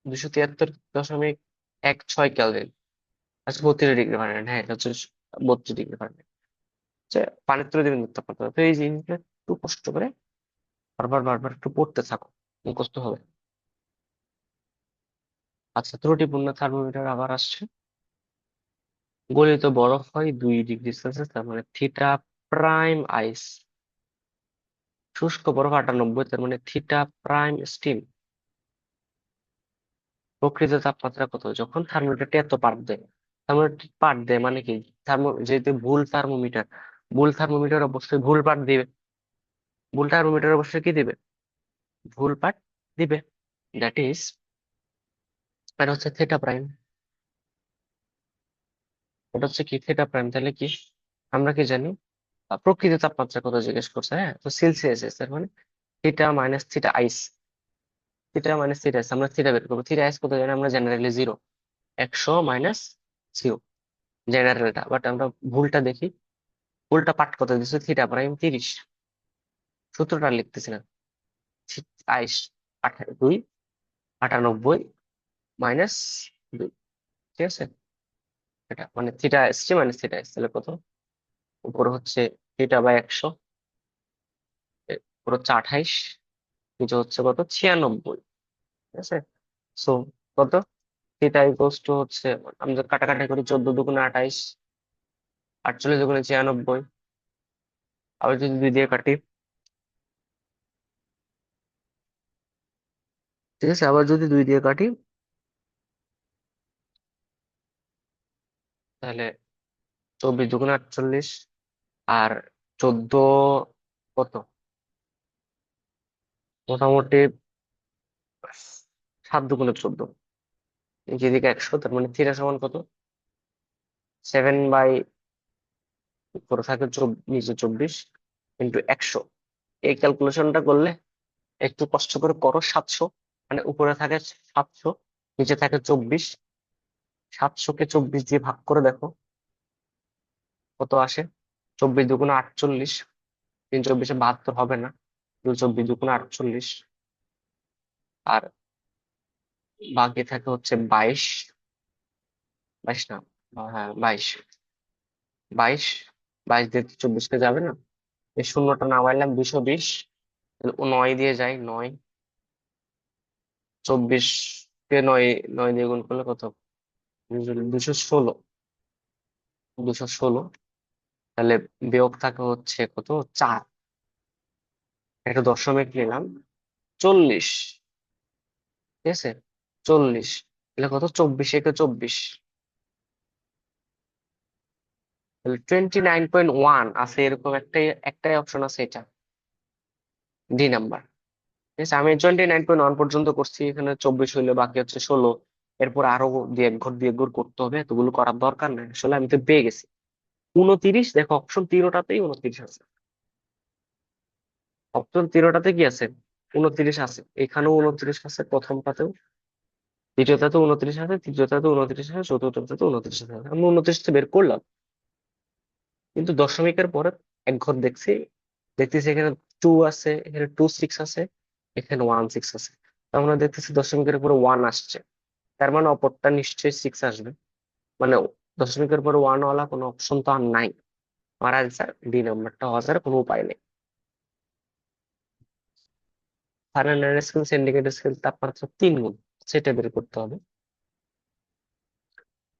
273.16 কেলভিন। আচ্ছা, 32 ডিগ্রি ফারেনহাইট, হ্যাঁ, এটা হচ্ছে 32 ডিগ্রি ফারেনহাইট। হচ্ছে পানির তৈরি বিন্দুর তাপমাত্রা। তো এই জিনিসটা একটু কষ্ট করে বারবার বারবার একটু পড়তে থাকো, মুখস্থ হবে। আচ্ছা, ত্রুটিপূর্ণ থার্মোমিটার আবার আসছে। গলিত বরফ হয় 2 ডিগ্রি সেলসিয়াস, তার মানে থিটা প্রাইম আইস। শুষ্ক বরফ 98, তার মানে থিটা প্রাইম স্টিম। প্রকৃত তাপমাত্রা কত যখন থার্মোমিটারটি এত পাঠ দেয়? থার্মোমিটার পাঠ দেয় মানে কি? যেহেতু ভুল থার্মোমিটার অবশ্যই ভুল পাঠ দিবে। ভুল থার্মোমিটার অবশ্যই কি দিবে? ভুল পাঠ দিবে। দ্যাট ইজ, এটা হচ্ছে থিটা প্রাইম। ওটা হচ্ছে কি? Theta prime. তাহলে কি আমরা কি জানি? প্রকৃত তাপমাত্রা কত জিজ্ঞেস করছে, হ্যাঁ, তো সেলসিয়াস, তার মানে theta minus theta ice. Theta minus theta আইস, আমরা থিটা বের করবো। থিটা আইস কত জানি আমরা? জেনারেলি 0। 100 - 0 জেনারেলটা, বাট আমরা ভুলটা দেখি। ভুলটা পাঠ কত দিচ্ছে? Theta prime 30। সূত্রটা লিখতেছি না। আইস 2, 98 মাইনাস 2। ঠিক আছে, এটা মানে থিটা এসছে মাইনাস থিটা এস, তাহলে কত? উপর হচ্ছে থিটা বাই 100, উপর হচ্ছে 28, নিচে হচ্ছে কত? 96। ঠিক আছে, সো কত, থিটা ইকুয়ালস টু হচ্ছে, আমরা কাটাকাটি করি, 14 দুগুণে 28, 48 দুগুণে 96, আবার যদি 2 দিয়ে কাটি, ঠিক আছে, আবার যদি 2 দিয়ে কাটি, তাহলে 24 দুগুণে 48, আর 14, কত, মোটামুটি 7 দুগুণে 14, যেদিকে 100, তার মানে থিটা সমান কত, 7 বাই, উপরে থাকে নিচে 24 ইন্টু 100। এই ক্যালকুলেশনটা করলে একটু কষ্ট করে করো, 700, মানে উপরে থাকে 700, নিচে থাকে 24, 700 কে 24 দিয়ে ভাগ করে দেখো কত আসে। 24 দুগুণে 48, 3 24 72 হবে না, 24 দুগুণে 48, আর বাকি থাকে হচ্ছে 22, 22 না, হ্যাঁ 22, 22, 22 দিয়ে 24 কে যাবে না, এই শূন্যটা নামাইলাম, 220, 9 দিয়ে যায় 9, 24 কে 9, 9 দিয়ে গুণ করলে কত, 216, 216, তাহলে বিয়োগ থাকে হচ্ছে কত, 4, একটা দশমিক নিলাম, 40, ঠিক আছে, 40, তাহলে কত, 24 একে 24, তাহলে 29.1 আছে, এরকম একটাই একটাই অপশন আছে, এটা ডি নাম্বার। ঠিক আছে, আমি 29.1 পর্যন্ত করছি, এখানে 24 হইলে বাকি হচ্ছে 16, এরপর আরো দিয়ে এক ঘর করতে হবে, এতগুলো করার দরকার নেই, আসলে আমি তো পেয়ে গেছি 29, দেখো অপশন তিনোটাতেই 29 আছে, অপশন তিনোটাতে কি আছে, 29 আছে, এখানেও 29 আছে, প্রথমটাতেও, দ্বিতীয়টাতে 29 আছে, তৃতীয়টাতে 29 আছে, চতুর্থটাতে 29 আছে, আমি 29 বের করলাম, কিন্তু দশমিকের পরে এক ঘর দেখতেছি এখানে 2 আছে, এখানে 2 6 আছে, এখানে 1 6 আছে, তার মানে দেখতেছি দশমিকের পরে 1 আসছে, তার মানে অপরটা নিশ্চয়ই 6 আসবে, মানে দশমিকের পরে 1 ওয়ালা কোনো অপশন তো আর নাই, আমার আনসার ডি নাম্বারটা হওয়ার কোনো উপায় নেই। ফারেনহাইট স্কেল সেন্টিগ্রেড স্কেল তাপমাত্রা 3 গুণ, সেটা বের করতে হবে,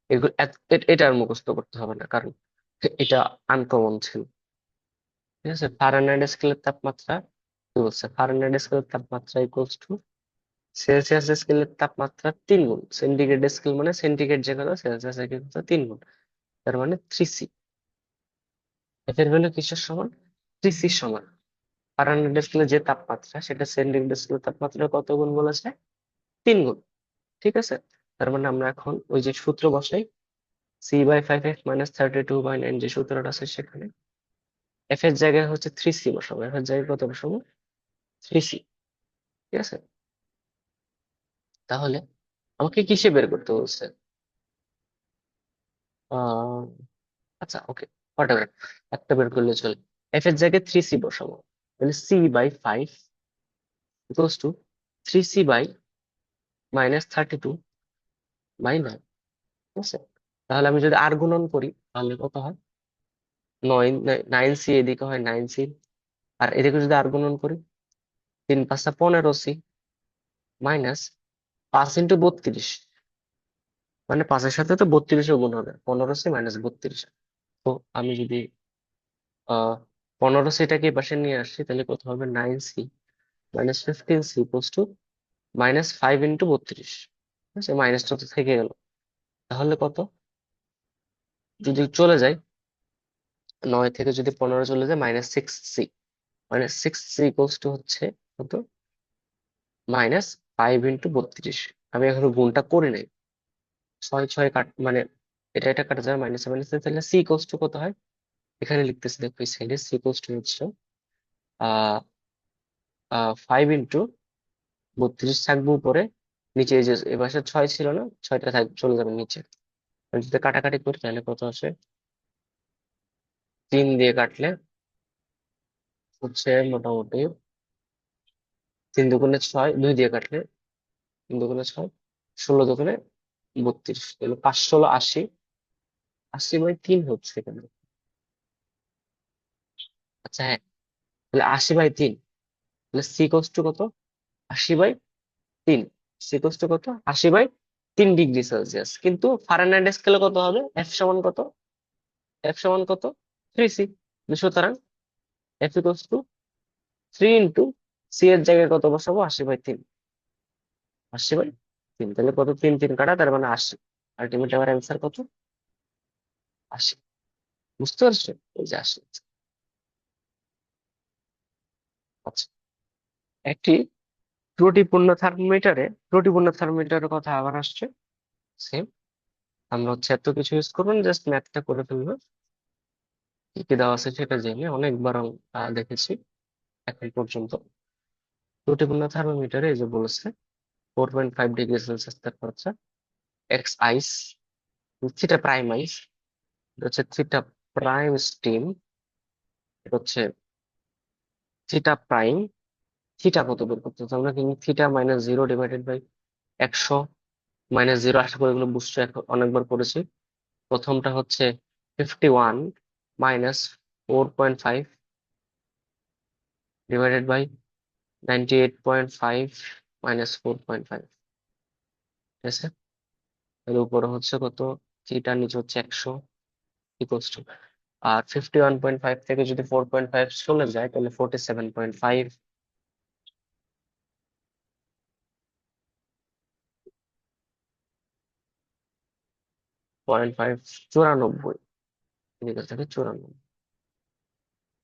এগুলো এটা আর মুখস্থ করতে হবে না, কারণ এটা আনকমন ছিল। ঠিক আছে, ফারেনহাইট স্কেলের তাপমাত্রা কি বলছে, ফারেনহাইট স্কেলের তাপমাত্রা ইকুয়ালস টু সেলসিয়াস স্কেলের তাপমাত্রা 3 গুণ, সেন্টিগ্রেড স্কেল মানে সেন্টিগ্রেড যে কথা, সেলসিয়াস এর কথা 3 গুণ, তার মানে 3C, এফ এর ভ্যালু কিসের সমান, 3C সমান, ফারেনহাইট স্কেলে যে তাপমাত্রা সেটা সেন্টিগ্রেড স্কেলের তাপমাত্রা কত গুণ বলেছে, 3 গুণ। ঠিক আছে, তার মানে আমরা এখন ওই যে সূত্র বসাই, C/5f - 32/9, যে সূত্রটা আছে সেখানে এফ এর জায়গায় হচ্ছে 3C বসাবো, এফ এর জায়গায় কত বসাবো, 3C। ঠিক আছে, তাহলে আমাকে কিসে বের করতে বলছে, আহ আচ্ছা ওকে, হোয়াটএভার, একটা বের করলে চলে, এফ এর জায়গায় 3C বসাবো, তাহলে C/5 ইকুয়ালস টু 3C/-32/9, ঠিক আছে, তাহলে আমি যদি আর গুণন করি তাহলে কত হয়, 9C, এদিকে হয় 9C, আর এদিকে যদি আর গুণন করি, 3 × 5 = 15C, মাইনাস 5 × 32, মানে 5-এর সাথে তো 32 গুণ হবে, 15C - 32, তো আমি যদি 15C-টাকে এই পাশে নিয়ে আসি, তাহলে কত হবে, 9C - 15C ইকুয়ালস টু -5 × 32, ঠিক আছে, মাইনাসটা তো থেকে গেল, তাহলে কত, যদি চলে যায় 9 থেকে যদি 15 চলে যায়, -6C, -6C ইকুয়ালস টু হচ্ছে কত, -5 × 32, আমি এখনো গুণটা করি নাই, 6 6 কাট, মানে এটা কাটা যাবে, মাইনাসে মাইনাসে, তাহলে সি ইকুয়ালস টু কত হয়, এখানে লিখতেছি দেখো এই সাইডে, সি ইকুয়ালস টু হচ্ছে আহ 5 × 32 থাকবে উপরে, নিচে এই যে এ পাশে 6 ছিল না, 6টা চলে যাবে নিচে, আমি যদি কাটাকাটি করি তাহলে কত আসে, 3 দিয়ে কাটলে হচ্ছে মোটামুটি 3 × 2 = 6, 2 দিয়ে কাটলে 3 × 2 = 6, 16 × 2 = 32, তাহলে 5 × 16 = 80, 80/3 হচ্ছে এখানে, আচ্ছা হ্যাঁ, তাহলে 80/3, তাহলে সি ইকুয়ালস টু কত, 80/3, সিকোস টু কত, 80/3 ডিগ্রি সেলসিয়াস। কিন্তু ফারেনহাইট স্কেলে কত হবে, এফ সমান কত, এফ সমান কত, 3C। সুতরাং F equals to 3 into C এর জায়গায় কত বসাবো, 80/3, 80/3, তাহলে কত, 3 3 কাটা, তার মানে 80। আলটিমেট আমার অ্যান্সার কত, 80। বুঝতে পারছো, এই যে 80। আচ্ছা, একটি ত্রুটিপূর্ণ থার্মোমিটারের কথা আবার আসছে। সেম, আমরা হচ্ছে এত কিছু ইউজ করবো না, জাস্ট ম্যাথটা করে ফেলবো। কি কি দেওয়া আছে সেটা জেনে অনেকবার দেখেছি এখন পর্যন্ত। ত্রুটিপূর্ণ থার্মোমিটারে এই যে বলেছে 4.5 ডিগ্রি সেলসিয়াস তাপমাত্রা, এক্স আইস, থিটা প্রাইম আইস, এটা হচ্ছে থিটা প্রাইম স্টিম, এটা হচ্ছে থিটা প্রাইম। থিটা কত বের করতে হচ্ছে আমরা, কিন্তু থিটা -0/100 আশা করি এগুলো বুঝছো, অনেকবার করেছি। প্রথমটা হচ্ছে 51 - 4.5 / 98.5 -4.5, ঠিক আছে। এর উপরে হচ্ছে কত, থিটা, নিচে হচ্ছে 100, ইকুয়ালস টু, আর 51.5 থেকে যদি 4.5 চলে যায় তাহলে 47.5, 0.5, 94, এদিকে থেকে 94,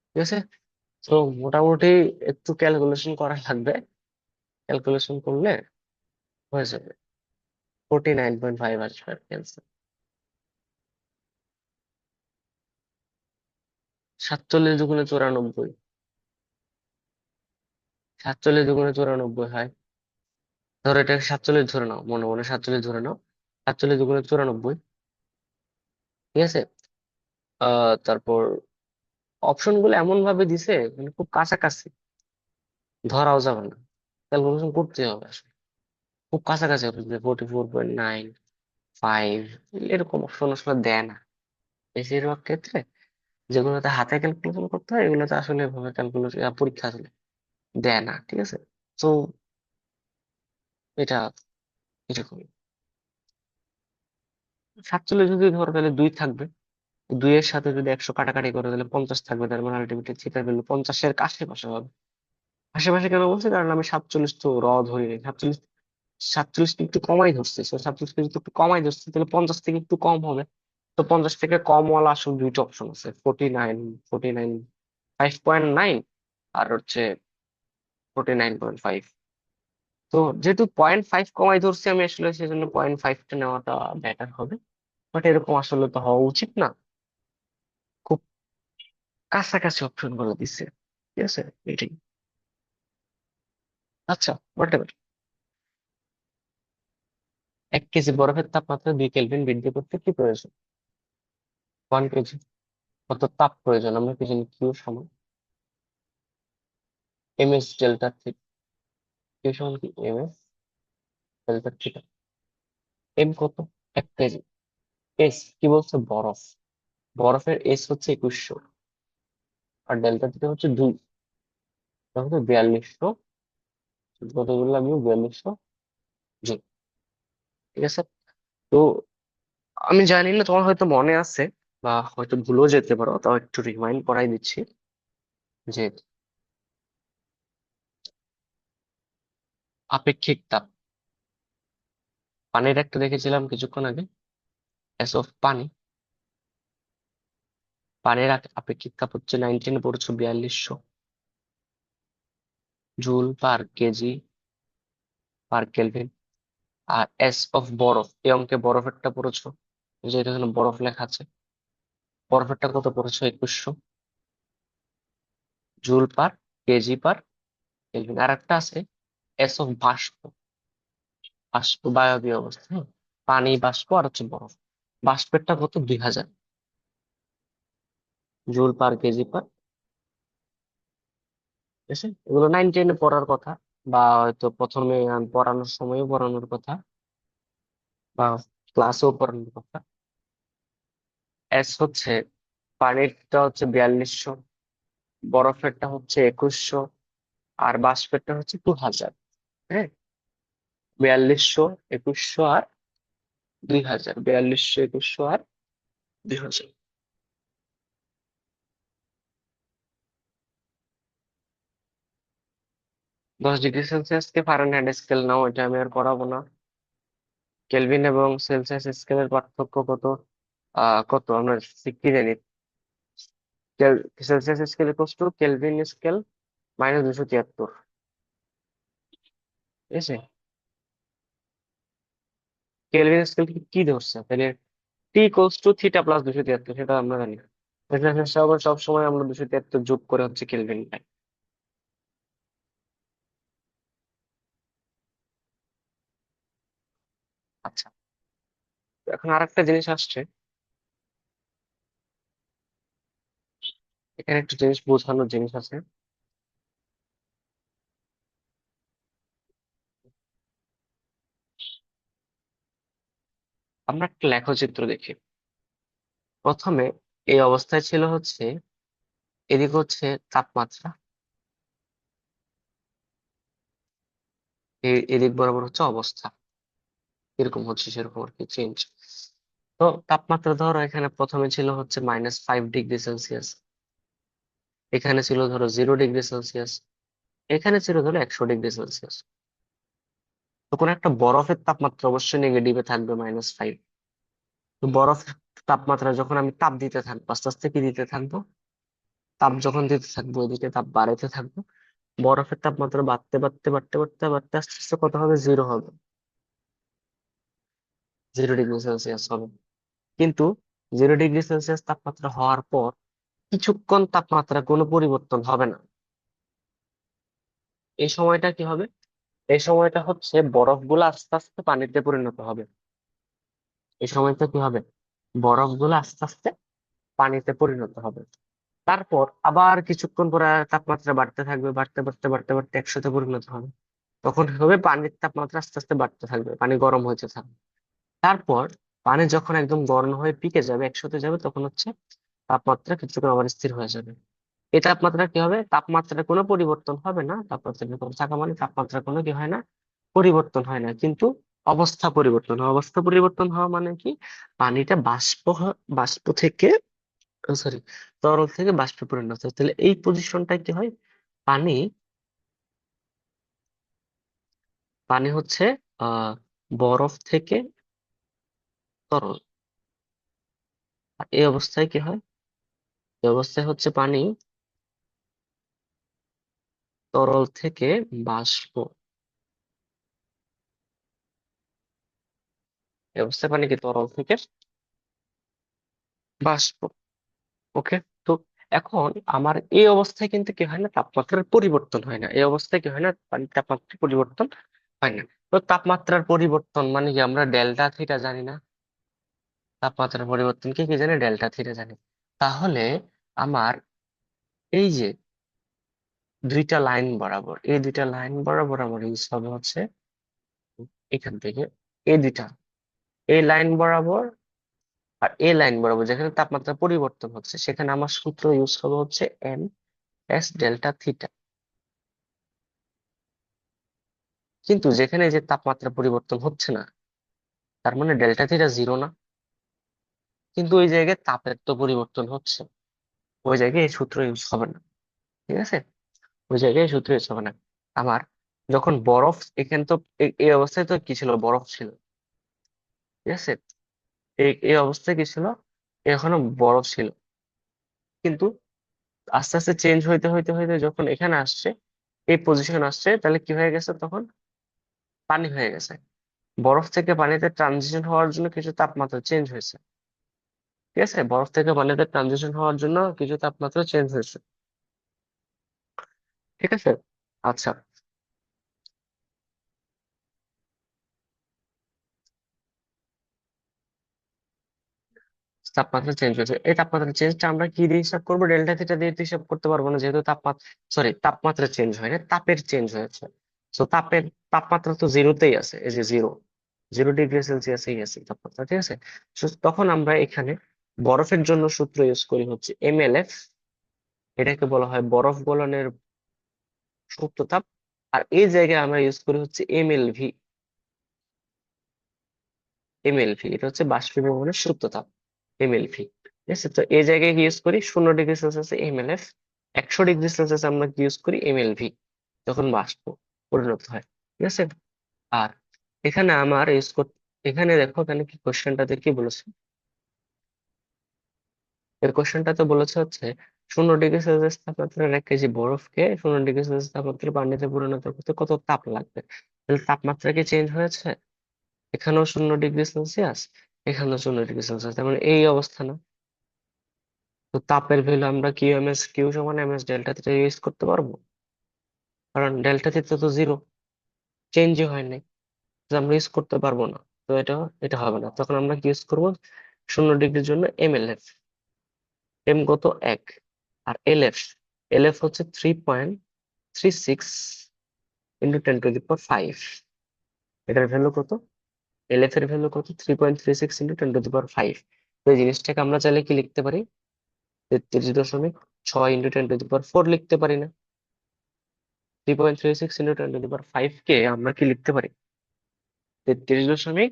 ঠিক আছে। তো মোটামুটি একটু ক্যালকুলেশন করা লাগবে, ক্যালকুলেশন করলে হয়ে যাবে, 49.5 আসবে ক্যান্সার। 47 × 94, 47 × 94 হয়, ধরো এটা 47 ধরে নাও, মনে মনে 47 ধরে নাও, 47 × 94, ঠিক আছে। তারপর অপশন গুলো এমন ভাবে দিছে মানে খুব কাছাকাছি, ধরাও যাবে না, ক্যালকুলেশন করতে হবে আসলে, খুব কাছাকাছি হবে, 44.95 এরকম অপশন আসলে দেয় না বেশিরভাগ ক্ষেত্রে। যেগুলোতে হাতে ক্যালকুলেশন করতে হয় এগুলোতে আসলে এভাবে ক্যালকুলেশন পরীক্ষা আসলে দেয় না, ঠিক আছে। তো এটা এরকমই। 47 যদি ধরো তাহলে 2 থাকবে, 2 এর সাথে যদি 100 কাটাকাটি করে তাহলে 50 থাকবে, তার মানে আলটিমেটলি থিটা ভ্যালু 50-এর আশেপাশে হবে। আশেপাশে কেন বলছি, কারণ আমি 47 তো ধরি নাই, 47 একটু কমাই ধরছি, 47 যদি একটু কমাই ধরছি তাহলে 50 থেকে একটু কম হবে। তো 50 থেকে কম ওয়ালা আসলে দুইটা অপশন আছে, 49, 5.9, আর হচ্ছে 49.5। তো যেহেতু 0.5 কমাই ধরছি আমি আসলে, সেজন্য 0.5টা নেওয়াটা বেটার হবে। বাট এরকম আসলে তো হওয়া উচিত না, খুব কাছাকাছি অপশন গুলো দিচ্ছে, ঠিক আছে, এটাই। আচ্ছা, হোয়াট এভার। 1 কেজি বরফের তাপমাত্রা 2 কেলভিন বৃদ্ধি করতে কি প্রয়োজন, 1 কেজি। কত তাপ প্রয়োজন, আমরা কি জানি, কিউ সমান mS∆θ, কিউ সমান কি mS∆θ। এম কত, 1 কেজি। এস কি বলছে, বরফ, বরফের এস হচ্ছে 2100, আর ডেল্টা থিটা হচ্ছে 2, তাহলে 4200, কতগুলো লাগবে, 4200 জি, ঠিক আছে। তো আমি জানি না তোমার হয়তো মনে আছে বা হয়তো ভুলেও যেতে পারো, তাও একটু রিমাইন্ড করাই দিচ্ছি যে আপেক্ষিক তাপ, পানির একটা দেখেছিলাম কিছুক্ষণ আগে, এস অফ পানি, পানির আপেক্ষিক তাপ হচ্ছে 19 পড়ছো 4200 joule per KG per kelvin. আর এস অফ বরফ, এই অঙ্কে বরফেরটা পড়েছো, যে এটা এখানে বরফ লেখা আছে, বরফেরটা কত পড়েছো, 2100 joule per KG per kelvin. আর একটা আছে এস অফ বাষ্প, বাষ্প বায়বীয় অবস্থা, হ্যাঁ, পানি, বাষ্প আর হচ্ছে বরফ, বাষ্পেরটা কত, 2000 জুল পার কেজি পার, ঠিক আছে। এগুলো 9 10-এ পড়ার কথা, বা হয়তো প্রথমে পড়ানোর সময়ও পড়ানোর কথা, বা ক্লাসেও পড়ানোর কথা। এস হচ্ছে, পানিরটা হচ্ছে 4200, বরফেরটা হচ্ছে 2100, আর বাষ্পেরটা হচ্ছে 2000, হ্যাঁ। 4200, 2100 আর 2000, 4200, 2100 আর 2000। 10 ডিগ্রি সেলসিয়াসকে ফারেনহাইট স্কেল নাও, এটা আমি আর পড়াবো না। কেলভিন এবং সেলসিয়াস স্কেলের পার্থক্য কত? কত আমরা কি জানি? Celsius scale equals to kelvin scale -273। ঠিক আছে, কেলভিন স্কেল কি কি ধরছে তাহলে? T equals to theta plus 273, সেটা আমরা জানি। সব সময় আমরা 273 যোগ করে হচ্ছে কেলভিন পাই। আচ্ছা, এখন আরেকটা জিনিস আসছে, এখানে একটা জিনিস বোঝানোর জিনিস আছে। আমরা একটা লেখচিত্র দেখি। প্রথমে এই অবস্থায় ছিল হচ্ছে, এদিকে হচ্ছে তাপমাত্রা, এদিক বরাবর হচ্ছে অবস্থা, এরকম হচ্ছে, সেরকম আর কি চেঞ্জ। তো তাপমাত্রা ধরো এখানে প্রথমে ছিল হচ্ছে -5 ডিগ্রি সেলসিয়াস, এখানে ছিল ধরো 0 ডিগ্রি সেলসিয়াস, এখানে ছিল ধরো 100 ডিগ্রি সেলসিয়াস। তো কোনো একটা বরফের তাপমাত্রা অবশ্যই নেগেটিভে থাকবে -5। তো বরফের তাপমাত্রা যখন আমি তাপ দিতে থাকবো, আস্তে আস্তে কি দিতে থাকবো, তাপ যখন দিতে থাকবো এদিকে তাপ বাড়াইতে থাকবো, বরফের তাপমাত্রা বাড়তে বাড়তে বাড়তে বাড়তে বাড়তে আস্তে আস্তে কত হবে, 0 হবে, 0 ডিগ্রি সেলসিয়াস হবে। কিন্তু 0 ডিগ্রি সেলসিয়াস তাপমাত্রা হওয়ার পর কিছুক্ষণ তাপমাত্রা কোনো পরিবর্তন হবে না। এই সময়টা কি হবে? এই সময়টা হচ্ছে বরফগুলো আস্তে আস্তে পানিতে পরিণত হবে। এই সময়টা কি হবে? বরফগুলো আস্তে আস্তে পানিতে পরিণত হবে। তারপর আবার কিছুক্ষণ পরে তাপমাত্রা বাড়তে থাকবে, বাড়তে বাড়তে বাড়তে বাড়তে 100-তে পরিণত হবে। তখন কি হবে, পানির তাপমাত্রা আস্তে আস্তে বাড়তে থাকবে, পানি গরম হতে থাকবে। তারপর পানি যখন একদম গরম হয়ে পিকে যাবে, 100-তে যাবে, তখন হচ্ছে তাপমাত্রা কিছুক্ষণ আবার স্থির হয়ে যাবে। এই তাপমাত্রা কি হবে, তাপমাত্রার কোনো পরিবর্তন হবে না, তাপমাত্রা এরকম থাকা মানে তাপমাত্রা কোনো কি হয় না, পরিবর্তন হয় না, কিন্তু অবস্থা পরিবর্তন হয়। অবস্থা পরিবর্তন হওয়া মানে কি, পানিটা বাষ্প থেকে, সরি, তরল থেকে বাষ্পে পরিণত হয়। তাহলে এই পজিশনটা কি হয়, পানি পানি হচ্ছে আহ বরফ থেকে তরল। আর এই অবস্থায় কি হয়, এই অবস্থায় হচ্ছে পানি তরল থেকে বাষ্প, এই অবস্থায় পানি কি তরল থেকে বাষ্প। ওকে। তো এখন আমার এই অবস্থায় কিন্তু কি হয় না, তাপমাত্রার পরিবর্তন হয় না, এই অবস্থায় কি হয় না, পানির তাপমাত্রার পরিবর্তন হয় না। তো তাপমাত্রার পরিবর্তন মানে কি, আমরা ডেল্টা থিটা জানি না? তাপমাত্রার পরিবর্তন কি কি জানি, ডেল্টা থিটা জানি। তাহলে আমার এই যে দুইটা লাইন বরাবর, এই দুইটা লাইন বরাবর আমার ইউজ হবে হচ্ছে এখান থেকে, এই দুইটা, এই লাইন বরাবর আর এই লাইন বরাবর যেখানে তাপমাত্রা পরিবর্তন হচ্ছে, সেখানে আমার সূত্র ইউজ হবে হচ্ছে M S ডেল্টা থিটা। কিন্তু যেখানে যে তাপমাত্রা পরিবর্তন হচ্ছে না, তার মানে ডেল্টা থিটা 0 না। কিন্তু ওই জায়গায় তাপের তো পরিবর্তন হচ্ছে, ওই জায়গায় এই সূত্র ইউজ হবে না। ঠিক আছে, ওই জায়গায় এই সূত্র ইউজ হবে না। আমার যখন বরফ এখানে তো এই অবস্থায় তো কি ছিল, বরফ ছিল। ঠিক আছে, এই অবস্থায় কি ছিল, এখনো বরফ ছিল। কিন্তু আস্তে আস্তে চেঞ্জ হইতে হইতে হইতে যখন এখানে আসছে, এই পজিশন আসছে, তাহলে কি হয়ে গেছে, তখন পানি হয়ে গেছে। বরফ থেকে পানিতে ট্রানজিশন হওয়ার জন্য কিছু তাপমাত্রা চেঞ্জ হয়েছে। ঠিক আছে, বরফ থেকে পানিতে ট্রানজিশন হওয়ার জন্য কিছু তাপমাত্রা চেঞ্জ হয়েছে। ঠিক আছে। আচ্ছা, তাপমাত্রা চেঞ্জ হয়েছে, এই তাপমাত্রা চেঞ্জটা আমরা কি দিয়ে হিসাব করবো, ডেল্টা থিটা দিয়ে তো হিসাব করতে পারবো না, যেহেতু তাপমাত্রা, সরি, তাপমাত্রা চেঞ্জ হয় না, তাপের চেঞ্জ হয়েছে। তো তাপমাত্রা তো জিরোতেই আছে, এই যে 0 0 ডিগ্রি সেলসিয়াসেই আছে তাপমাত্রা। ঠিক আছে, So, তখন আমরা এখানে বরফের জন্য সূত্র ইউজ করি হচ্ছে MLF, এটাকে বলা হয় বরফ গলনের সুপ্ত তাপ। আর এই জায়গায় আমরা ইউজ করি হচ্ছে MLV, এমএলভি, এটা হচ্ছে বাষ্পীভবনের সুপ্ত তাপ, এমএলভি। ঠিক আছে, তো এই জায়গায় কি ইউজ করি 0 ডিগ্রি সেলসিয়াসে এমএলএফ, 100 ডিগ্রি সেলসিয়াসে আমরা কি ইউজ করি এমএলভি, যখন বাষ্প পরিণত হয়। ঠিক আছে। আর এখানে আমার ইউজ করতে, এখানে দেখো এখানে কি কোশ্চেনটাতে কি বলেছে, এর কোশ্চেনটাতে বলেছে হচ্ছে 0 ডিগ্রি সেলসিয়াস তাপমাত্রার 1 কেজি বরফকে 0 ডিগ্রি সেলসিয়াস তাপমাত্রায় পানিতে পরিণত করতে কত তাপ লাগবে। তাহলে তাপমাত্রা কি চেঞ্জ হয়েছে? এখানেও 0 ডিগ্রি সেলসিয়াস, এখানেও 0 ডিগ্রি সেলসিয়াস, তার মানে এই অবস্থা না? তো তাপের ভ্যালু আমরা কিউ এম এস, কিউ সমান M S delta theta use করতে পারবো, কারণ ডেল্টা থিটা তো জিরো, চেঞ্জই হয় নাই, তো আমরা ইউজ করতে পারবো না। তো এটা এটা হবে না, তখন আমরা কি ইউজ করবো 0 ডিগ্রির জন্য এমএলএফ, এম কত 1, আর এলএফ, এলএফ হচ্ছে 3.36 × 10⁵। এটার ভ্যালু কত, এলএফ এর ভ্যালু কত 3.36 × 10⁵। তো এই জিনিসটাকে আমরা চাইলে কি লিখতে পারি, 33.6 × 10⁴ লিখতে পারি না? 3.36 × 10⁵ কে আমরা কি লিখতে পারি 33.6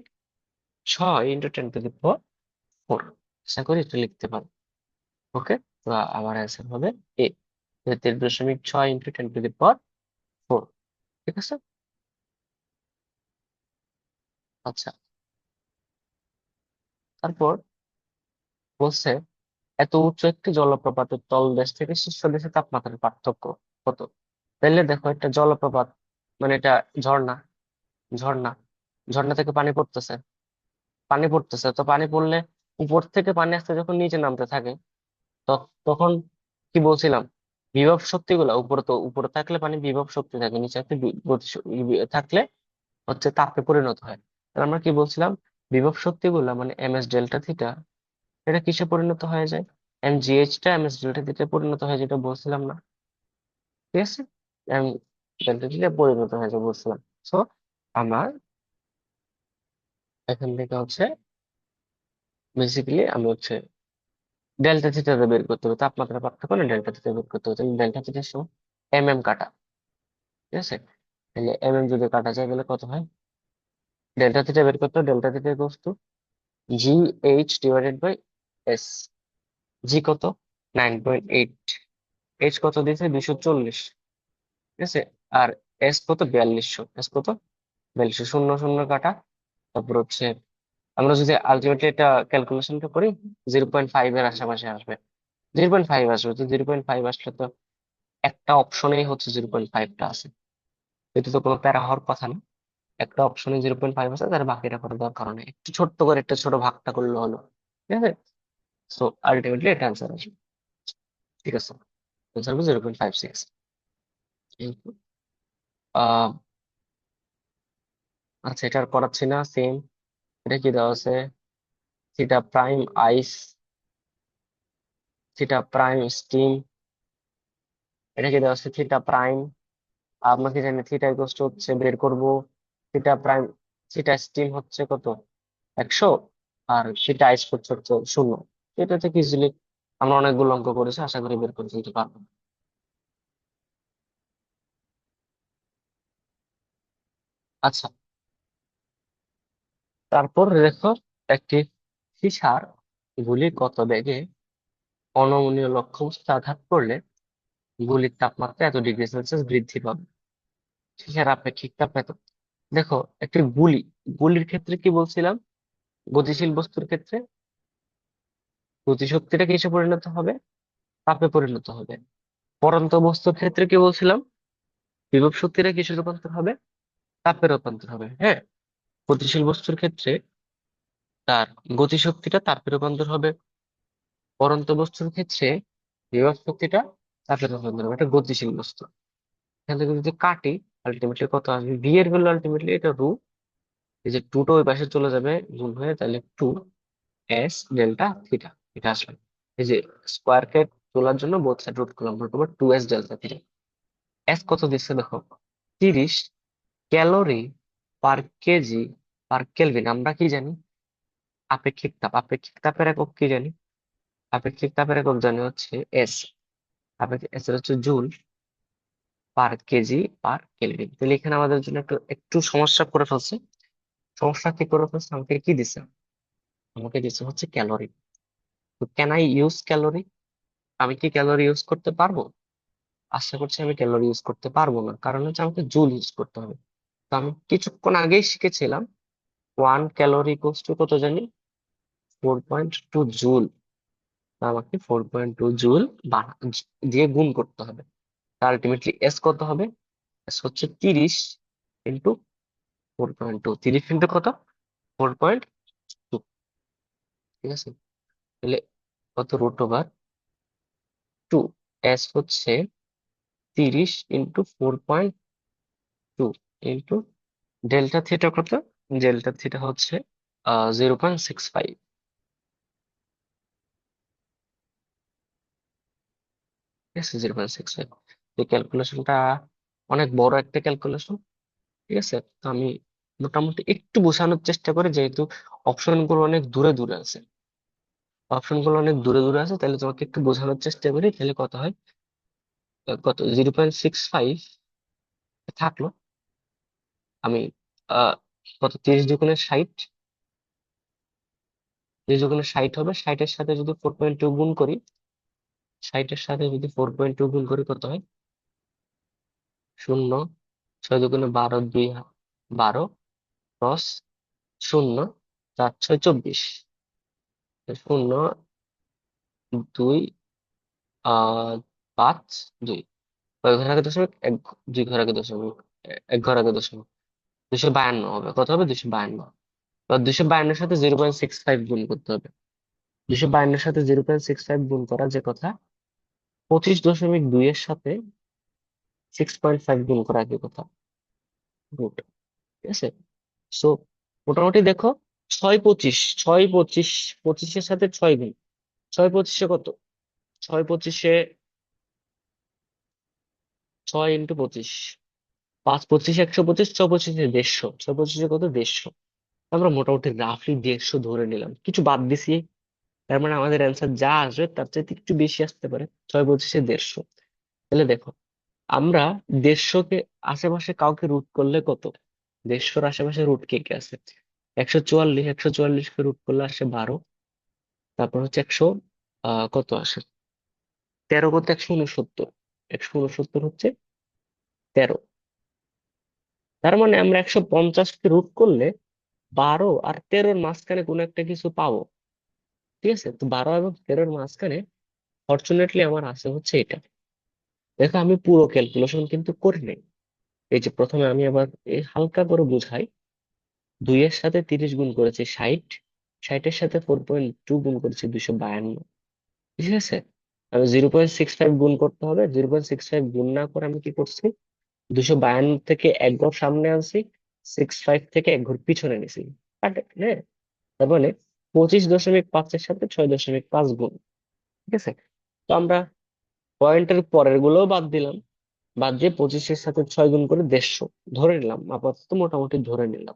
× 10⁴। আশা করি এটা লিখতে পারি। ওকে, তো আমার অ্যান্সার হবে এ, 33.6 × 10⁴। ঠিক আছে। আচ্ছা, তারপর বলছে এত উঁচু একটি জলপ্রপাতের তলদেশ থেকে শীর্ষদেশে তাপমাত্রার পার্থক্য কত। তাহলে দেখো একটা জলপ্রপাত মানে এটা ঝর্ণা, ঝর্ণা, ঝর্ণা থেকে পানি পড়তেছে, পানি পড়তেছে, তো পানি পড়লে উপর থেকে পানি আসতে যখন নিচে নামতে থাকে, তখন কি বলছিলাম, বিভব শক্তি গুলা উপরে, তো উপরে থাকলে পানি বিভব শক্তি থাকে, নিচে থাকলে থাকলে হচ্ছে তাপে পরিণত হয়। তাহলে আমরা কি বলছিলাম, বিভব শক্তি গুলা মানে এম এস ডেল্টা থিটা, এটা কিসে পরিণত হয়ে যায়, এম জি এইচ টা এম এস ডেল্টা থিটা পরিণত হয়, যেটা বলছিলাম না? ঠিক আছে, এম ডেল্টা থিটা পরিণত হয়ে যায় বলছিলাম। সো আমার এখান থেকে হচ্ছে বেসিক্যালি আমি হচ্ছে ডেল্টা থিটা বের করতে হবে, তাপমাত্রা পার্থক্য না ডেল্টা থিটা বের করতে হবে, তাহলে ডেল্টা থিটার সমান কাটা। ঠিক আছে, তাহলে যদি কাটা যায় তাহলে কত হয়, ডেল্টা থিটা বের করতে হবে, delta theta equals to G H divided by S. G কত 9.8, এইচ কত দিয়েছে 240। ঠিক আছে, আর এস কত 4200, এস কত 4200, শূন্য শূন্য কাটা, তারপর হচ্ছে আমরা যদি আলটিমেটলি এটা ক্যালকুলেশনটা করি 0.5 এর আশেপাশে আসবে, 0.5 আসবে, তো 0.5 আসলে তো একটা অপশনেই হচ্ছে 0.5টা আছে, এটা তো কোনো প্যারা হওয়ার কথা না। একটা অপশনে 0.5 আছে, তার বাকিটা করার দরকার নেই, একটু ছোট্ট করে একটা ছোট ভাগটা করলে হলো। ঠিক আছে, সো আলটিমেটলি এটা অ্যান্সার আসবে। ঠিক আছে, অ্যান্সার হবে 0.56। আহ আচ্ছা, এটা আর করাচ্ছি না, সেম। এটা কি দেওয়া আছে, theta prime ice, theta prime steam, এটা কি দেওয়া আছে থিটা প্রাইম, আমরা কি জানি থিটা ইকুয়াল টু হচ্ছে বের করব থিটা প্রাইম, থিটা স্টিম হচ্ছে কত 100, আর থিটা আইস হচ্ছে 0। এটা থেকে ইজিলি আমরা অনেকগুলো অঙ্ক করেছি, আশা করি বের করে ফেলতে পারবো। আচ্ছা, তারপর দেখো একটি সীসার গুলি কত বেগে অনমনীয় লক্ষ্যবস্তুতে আঘাত করলে গুলির তাপমাত্রা এত ডিগ্রি সেলসিয়াস বৃদ্ধি পাবে। সীসার আপেক্ষিক তাপ এত। দেখো একটি গুলি, গুলির ক্ষেত্রে কি বলছিলাম, গতিশীল বস্তুর ক্ষেত্রে গতিশক্তিটা কিসে পরিণত হবে, তাপে পরিণত হবে। পরন্ত বস্তুর ক্ষেত্রে কি বলছিলাম, বিভব শক্তিটা কিসে রূপান্তর হবে, তাপে রূপান্তর হবে। হ্যাঁ, গতিশীল বস্তুর ক্ষেত্রে তার গতিশক্তিটা তাপে রূপান্তর হবে, পরন্ত বস্তুর ক্ষেত্রে বিভব শক্তিটা তাপে রূপান্তর হবে, এটা গতিশীল বস্তু। এখান থেকে যদি কাটি আলটিমেটলি কত আসবে, ভি এর ভ্যালু আলটিমেটলি এটা রু, এই যে টুটা ওই পাশে চলে যাবে গুণ হয়ে, তাহলে 2 S ডেল্টা থিটা এটা আসবে। এই যে স্কোয়ার কে তোলার জন্য বোথ সাইড রুট করলাম, root over 2 S delta theta. S কত দিচ্ছে দেখো, 30 calorie per KG per kelvin. আমরা কি জানি আপেক্ষিক তাপ, আপেক্ষিক তাপের একক কি জানি, আপেক্ষিক তাপের একক জানি হচ্ছে এস, আপেক্ষিক এস এর হচ্ছে joule per KG per kelvin. তাহলে এখানে আমাদের জন্য একটু একটু সমস্যা করে ফেলছে, সমস্যা কি করে ফেলছে, আমাকে কি দিছে? আমাকে দিছে হচ্ছে ক্যালোরি। তো ক্যান আই ইউজ ক্যালোরি? আমি কি ক্যালোরি ইউজ করতে পারবো? আশা করছি আমি ক্যালোরি ইউজ করতে পারবো না, কারণ হচ্ছে আমাকে জুল ইউজ করতে হবে। তো আমি কিছুক্ষণ আগেই শিখেছিলাম 1 ক্যালোরি ইকুয়ালস টু কত জানি, 4.2 জুল। আমাকে 4.2 জুল দিয়ে গুণ করতে হবে। আলটিমেটলি এস কত হবে? এস হচ্ছে 30 × 4.2। 30 কত? 4.2। ঠিক আছে, তাহলে কত? √2। এস হচ্ছে 30 × 4.2 ইন্টু ডেল্টা থিটা কত? ডেল্টা থিটা হচ্ছে 0.65। ঠিক আছে, 0.65। এই ক্যালকুলেশনটা অনেক বড় একটা ক্যালকুলেশন। ঠিক আছে, তো আমি মোটামুটি একটু বোঝানোর চেষ্টা করি, যেহেতু অপশন গুলো অনেক দূরে দূরে আছে। তাহলে তোমাকে একটু বোঝানোর চেষ্টা করি, তাহলে কত হয়? কত 0.65 থাকলো। আমি আহ কত, 30 × 60। 30 × 60 হবে, 60-এর সাথে যদি 4.2 গুণ করি, 60-এর সাথে যদি 4.2 গুণ করি কত হয়? 0। 6 × 2 = 12, 12, ক্রস 0, 4 × 6 = 24। 0, 2, 5, 2, কয় ঘর আগে দশমিক? এক। 2 ঘর আগে দশমিক, এক ঘর আগে দশমিক। 252 হবে, কত হবে? 252। এবার 252-এর সাথে 0.65 গুণ করতে হবে। 252-এর সাথে 0.65 গুণ করা যে কথা, 25.2 এর সাথে 6.5 গুণ করা একই কথা, রুট। ঠিক আছে, সো মোটামুটি দেখো, 6 25, 6 25, 25-এর সাথে 6 গুণ। 6 25-এ কত? 6 25-এ 6 × 25, 5 25, 125, 6 25-এ 150, 6 25-এ কত? 150। আমরা মোটামুটি রাফলি 150 ধরে নিলাম, কিছু বাদ দিছি। তার মানে আমাদের অ্যান্সার যা আসবে তার চাইতে একটু বেশি আসতে পারে। 6 25-এ 150। তাহলে দেখো, আমরা 150-কে আশেপাশে কাউকে রুট করলে কত? 150-র আশেপাশে রুট কে কে আছে? 144। 144-কে রুট করলে আসে 12। তারপর হচ্ছে 100, কত আসে? 13 করতে 169। 169 হচ্ছে 13। তার মানে আমরা 150-কে রুট করলে 12 আর 13-র মাঝখানে কোনো একটা কিছু পাবো। ঠিক আছে, তো 12 এবং 13-র মাঝখানে ফরচুনেটলি আমার আছে হচ্ছে এটা। দেখো, আমি পুরো ক্যালকুলেশন কিন্তু করি নাই। এই যে প্রথমে আমি আবার এই হালকা করে বুঝাই, 2-এর সাথে 30 গুণ করেছি 60, 60-এর সাথে 4.2 গুণ করেছি 252। ঠিক আছে, আমি 0.65 গুণ করতে হবে। 0.65 গুণ না করে আমি কি করছি, 252 থেকে এক ঘর সামনে আনছি, 65 থেকে এক ঘর পিছনে নিছি। হ্যাঁ, তার মানে 25.5-এর সাথে 6.5 গুণ। ঠিক আছে, তো আমরা পয়েন্টের পরের গুলোও বাদ দিলাম, বাদ দিয়ে 25-এর সাথে 6 গুণ করে 150 ধরে নিলাম, আপাতত মোটামুটি ধরে নিলাম।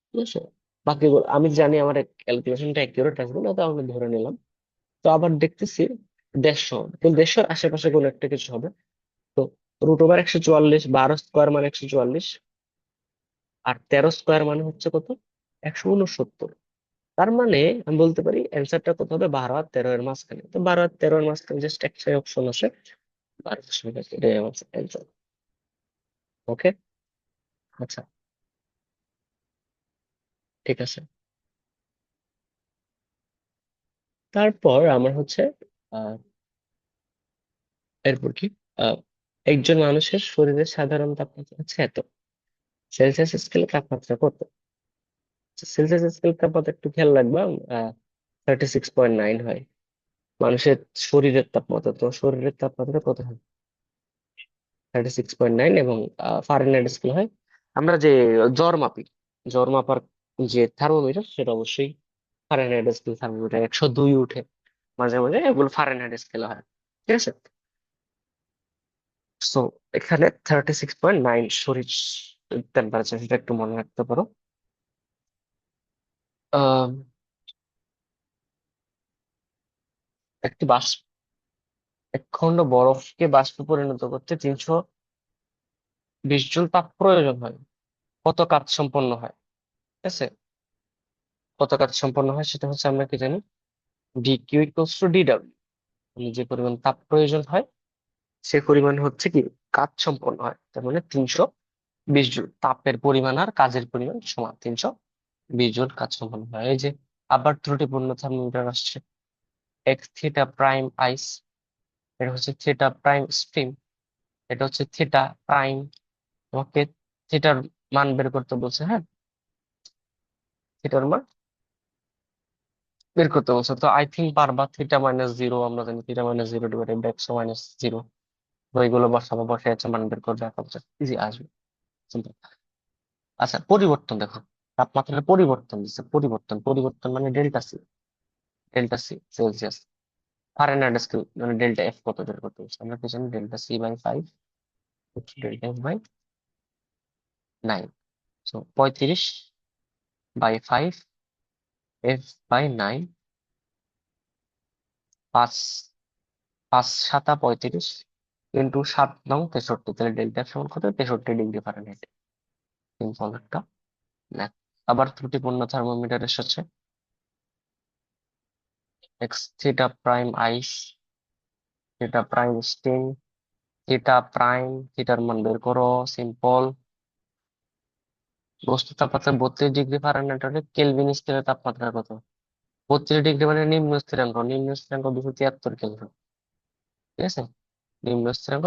ঠিক আছে, বাকিগুলো আমি জানি আমার ক্যালকুলেশনটা অ্যাকিউরেট আসবে না, তাহলে ধরে নিলাম। তো আবার দেখতেছি 150, তো 150-র আশেপাশে কোনো একটা কিছু হবে। তো √144, 12 স্কোয়ার মানে 144, আর 13 স্কোয়ার মানে হচ্ছে কত? 169। তার মানে আমি বলতে পারি অ্যান্সারটা কত হবে? 12 আর 13 এর মাঝখানে। তো 12 আর 13 এর মাঝখানে জাস্ট একটাই অপশন আসে, 12.1। এটাই আমার অ্যান্সার। ওকে, আচ্ছা, ঠিক আছে। তারপর আমার হচ্ছে আহ এরপর কি, আহ একজন মানুষের শরীরের সাধারণ তাপমাত্রা হচ্ছে এত, সেলসিয়াস স্কেলে তাপমাত্রা কত? সেলসিয়াস স্কেল তাপমাত্রা একটু খেয়াল রাখবা, 36.9 হয় মানুষের শরীরের তাপমাত্রা। তো শরীরের তাপমাত্রা কত হয়? 36.9। এবং ফারেনহাইট স্কেল হয়, আমরা যে জ্বর মাপি, জ্বর মাপার যে থার্মোমিটার, সেটা অবশ্যই ফারেনহাইট স্কেল থার্মোমিটার। 102 উঠে মাঝে মাঝে, এগুলো ফারেনহাইট স্কেল হয়। ঠিক আছে, সো এখানে 36.9 শরীর টেম্পারেচার, সেটা একটু মনে রাখতে পারো। আহ একটি বাষ্প, এক খণ্ড বরফকে বাষ্পে পরিণত করতে 320 জুল তাপ প্রয়োজন হয়। কত কাজ সম্পন্ন হয়? ঠিক আছে, কত কাজ সম্পন্ন হয় সেটা হচ্ছে আমরা কি জানি, ডিকিউ ইকুয়ালস টু ডিডাব্লিউ, যে পরিমাণ তাপ প্রয়োজন হয় সে পরিমাণ হচ্ছে কি কাজ সম্পন্ন হয়। তার মানে 320 জুল, তাপের পরিমাণ আর কাজের পরিমাণ সমান 320 জুল কাজ সম্পন্ন হয়। এই যে আবার ত্রুটিপূর্ণ থার্মোমিটার আসছে, এক্স থিটা প্রাইম আইস, এটা হচ্ছে থিটা প্রাইম স্ট্রিম, এটা হচ্ছে থিটা প্রাইম। তোমাকে থিটার মান বের করতে বলছে, হ্যাঁ, থিটার মান বের করতে বলছে। তো আই থিঙ্ক পারবা, থিটা-0, আমরা জানি থিটা-0 ডিভাইডেড বাই একশো-0, তো এইগুলো বসাবো, বসে আছে মান বের করবে, ইজি আসবে, simple। আচ্ছা, পরিবর্তন দেখো, তাপমাত্রার পরিবর্তন দিচ্ছে, পরিবর্তন পরিবর্তন মানে delta C, delta C Celsius. Fahrenheit scale মানে ডেল্টা এফ কত বের করতে বলছে, আমরা কি জানি delta C by 5, delta F by 9। So 35/5, F by 9, 5 5 7 35 into 7 9 63, তাহলে ডেল্টা সমান কত, 63 ডিগ্রি ফারেনহাইট। সিম্পল একটা ম্যাথ। আবার ত্রুটিপূর্ণ থার্মোমিটার এসেছে, X theta prime ice, theta prime steam, theta prime, থিটার মান বের করো, সিম্পল। বস্তু তাপমাত্রা 32 ডিগ্রি ফারেনহাইট হলে কেলভিন স্কেলের তাপমাত্রা কত? 32 ডিগ্রি মানে নিম্ন স্থিরাঙ্ক, নিম্ন স্থিরাঙ্ক 273 কেলভিন, ঠিক আছে। নিম্ন স্থিরাঙ্ক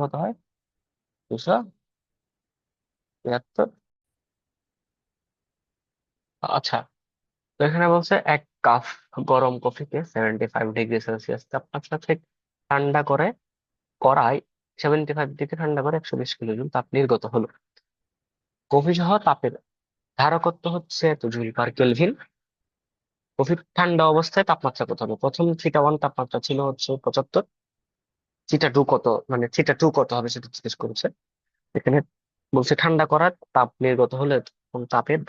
কত হয়? 273। আচ্ছা, তো এখানে বলছে 1 কাপ গরম কফিকে 75 ডিগ্রি সেলসিয়াস তাপমাত্রা থেকে ঠান্ডা করায় 75 ডিগ্রি ঠান্ডা করে 120 কিলো জুল তাপ নির্গত হলো। কফি সহ তাপের ধারকত্ব হচ্ছে এত জুল পার কেলভিন। কফির ঠান্ডা অবস্থায় তাপমাত্রা কত হবে? প্রথম থিটা 1 তাপমাত্রা ছিল হচ্ছে 75, থিটা 2 কত, মানে থিটা 2 কত হবে সেটা জিজ্ঞেস করেছে। এখানে বলছে ঠান্ডা করার তাপ নির্গত হলে কোন তাপের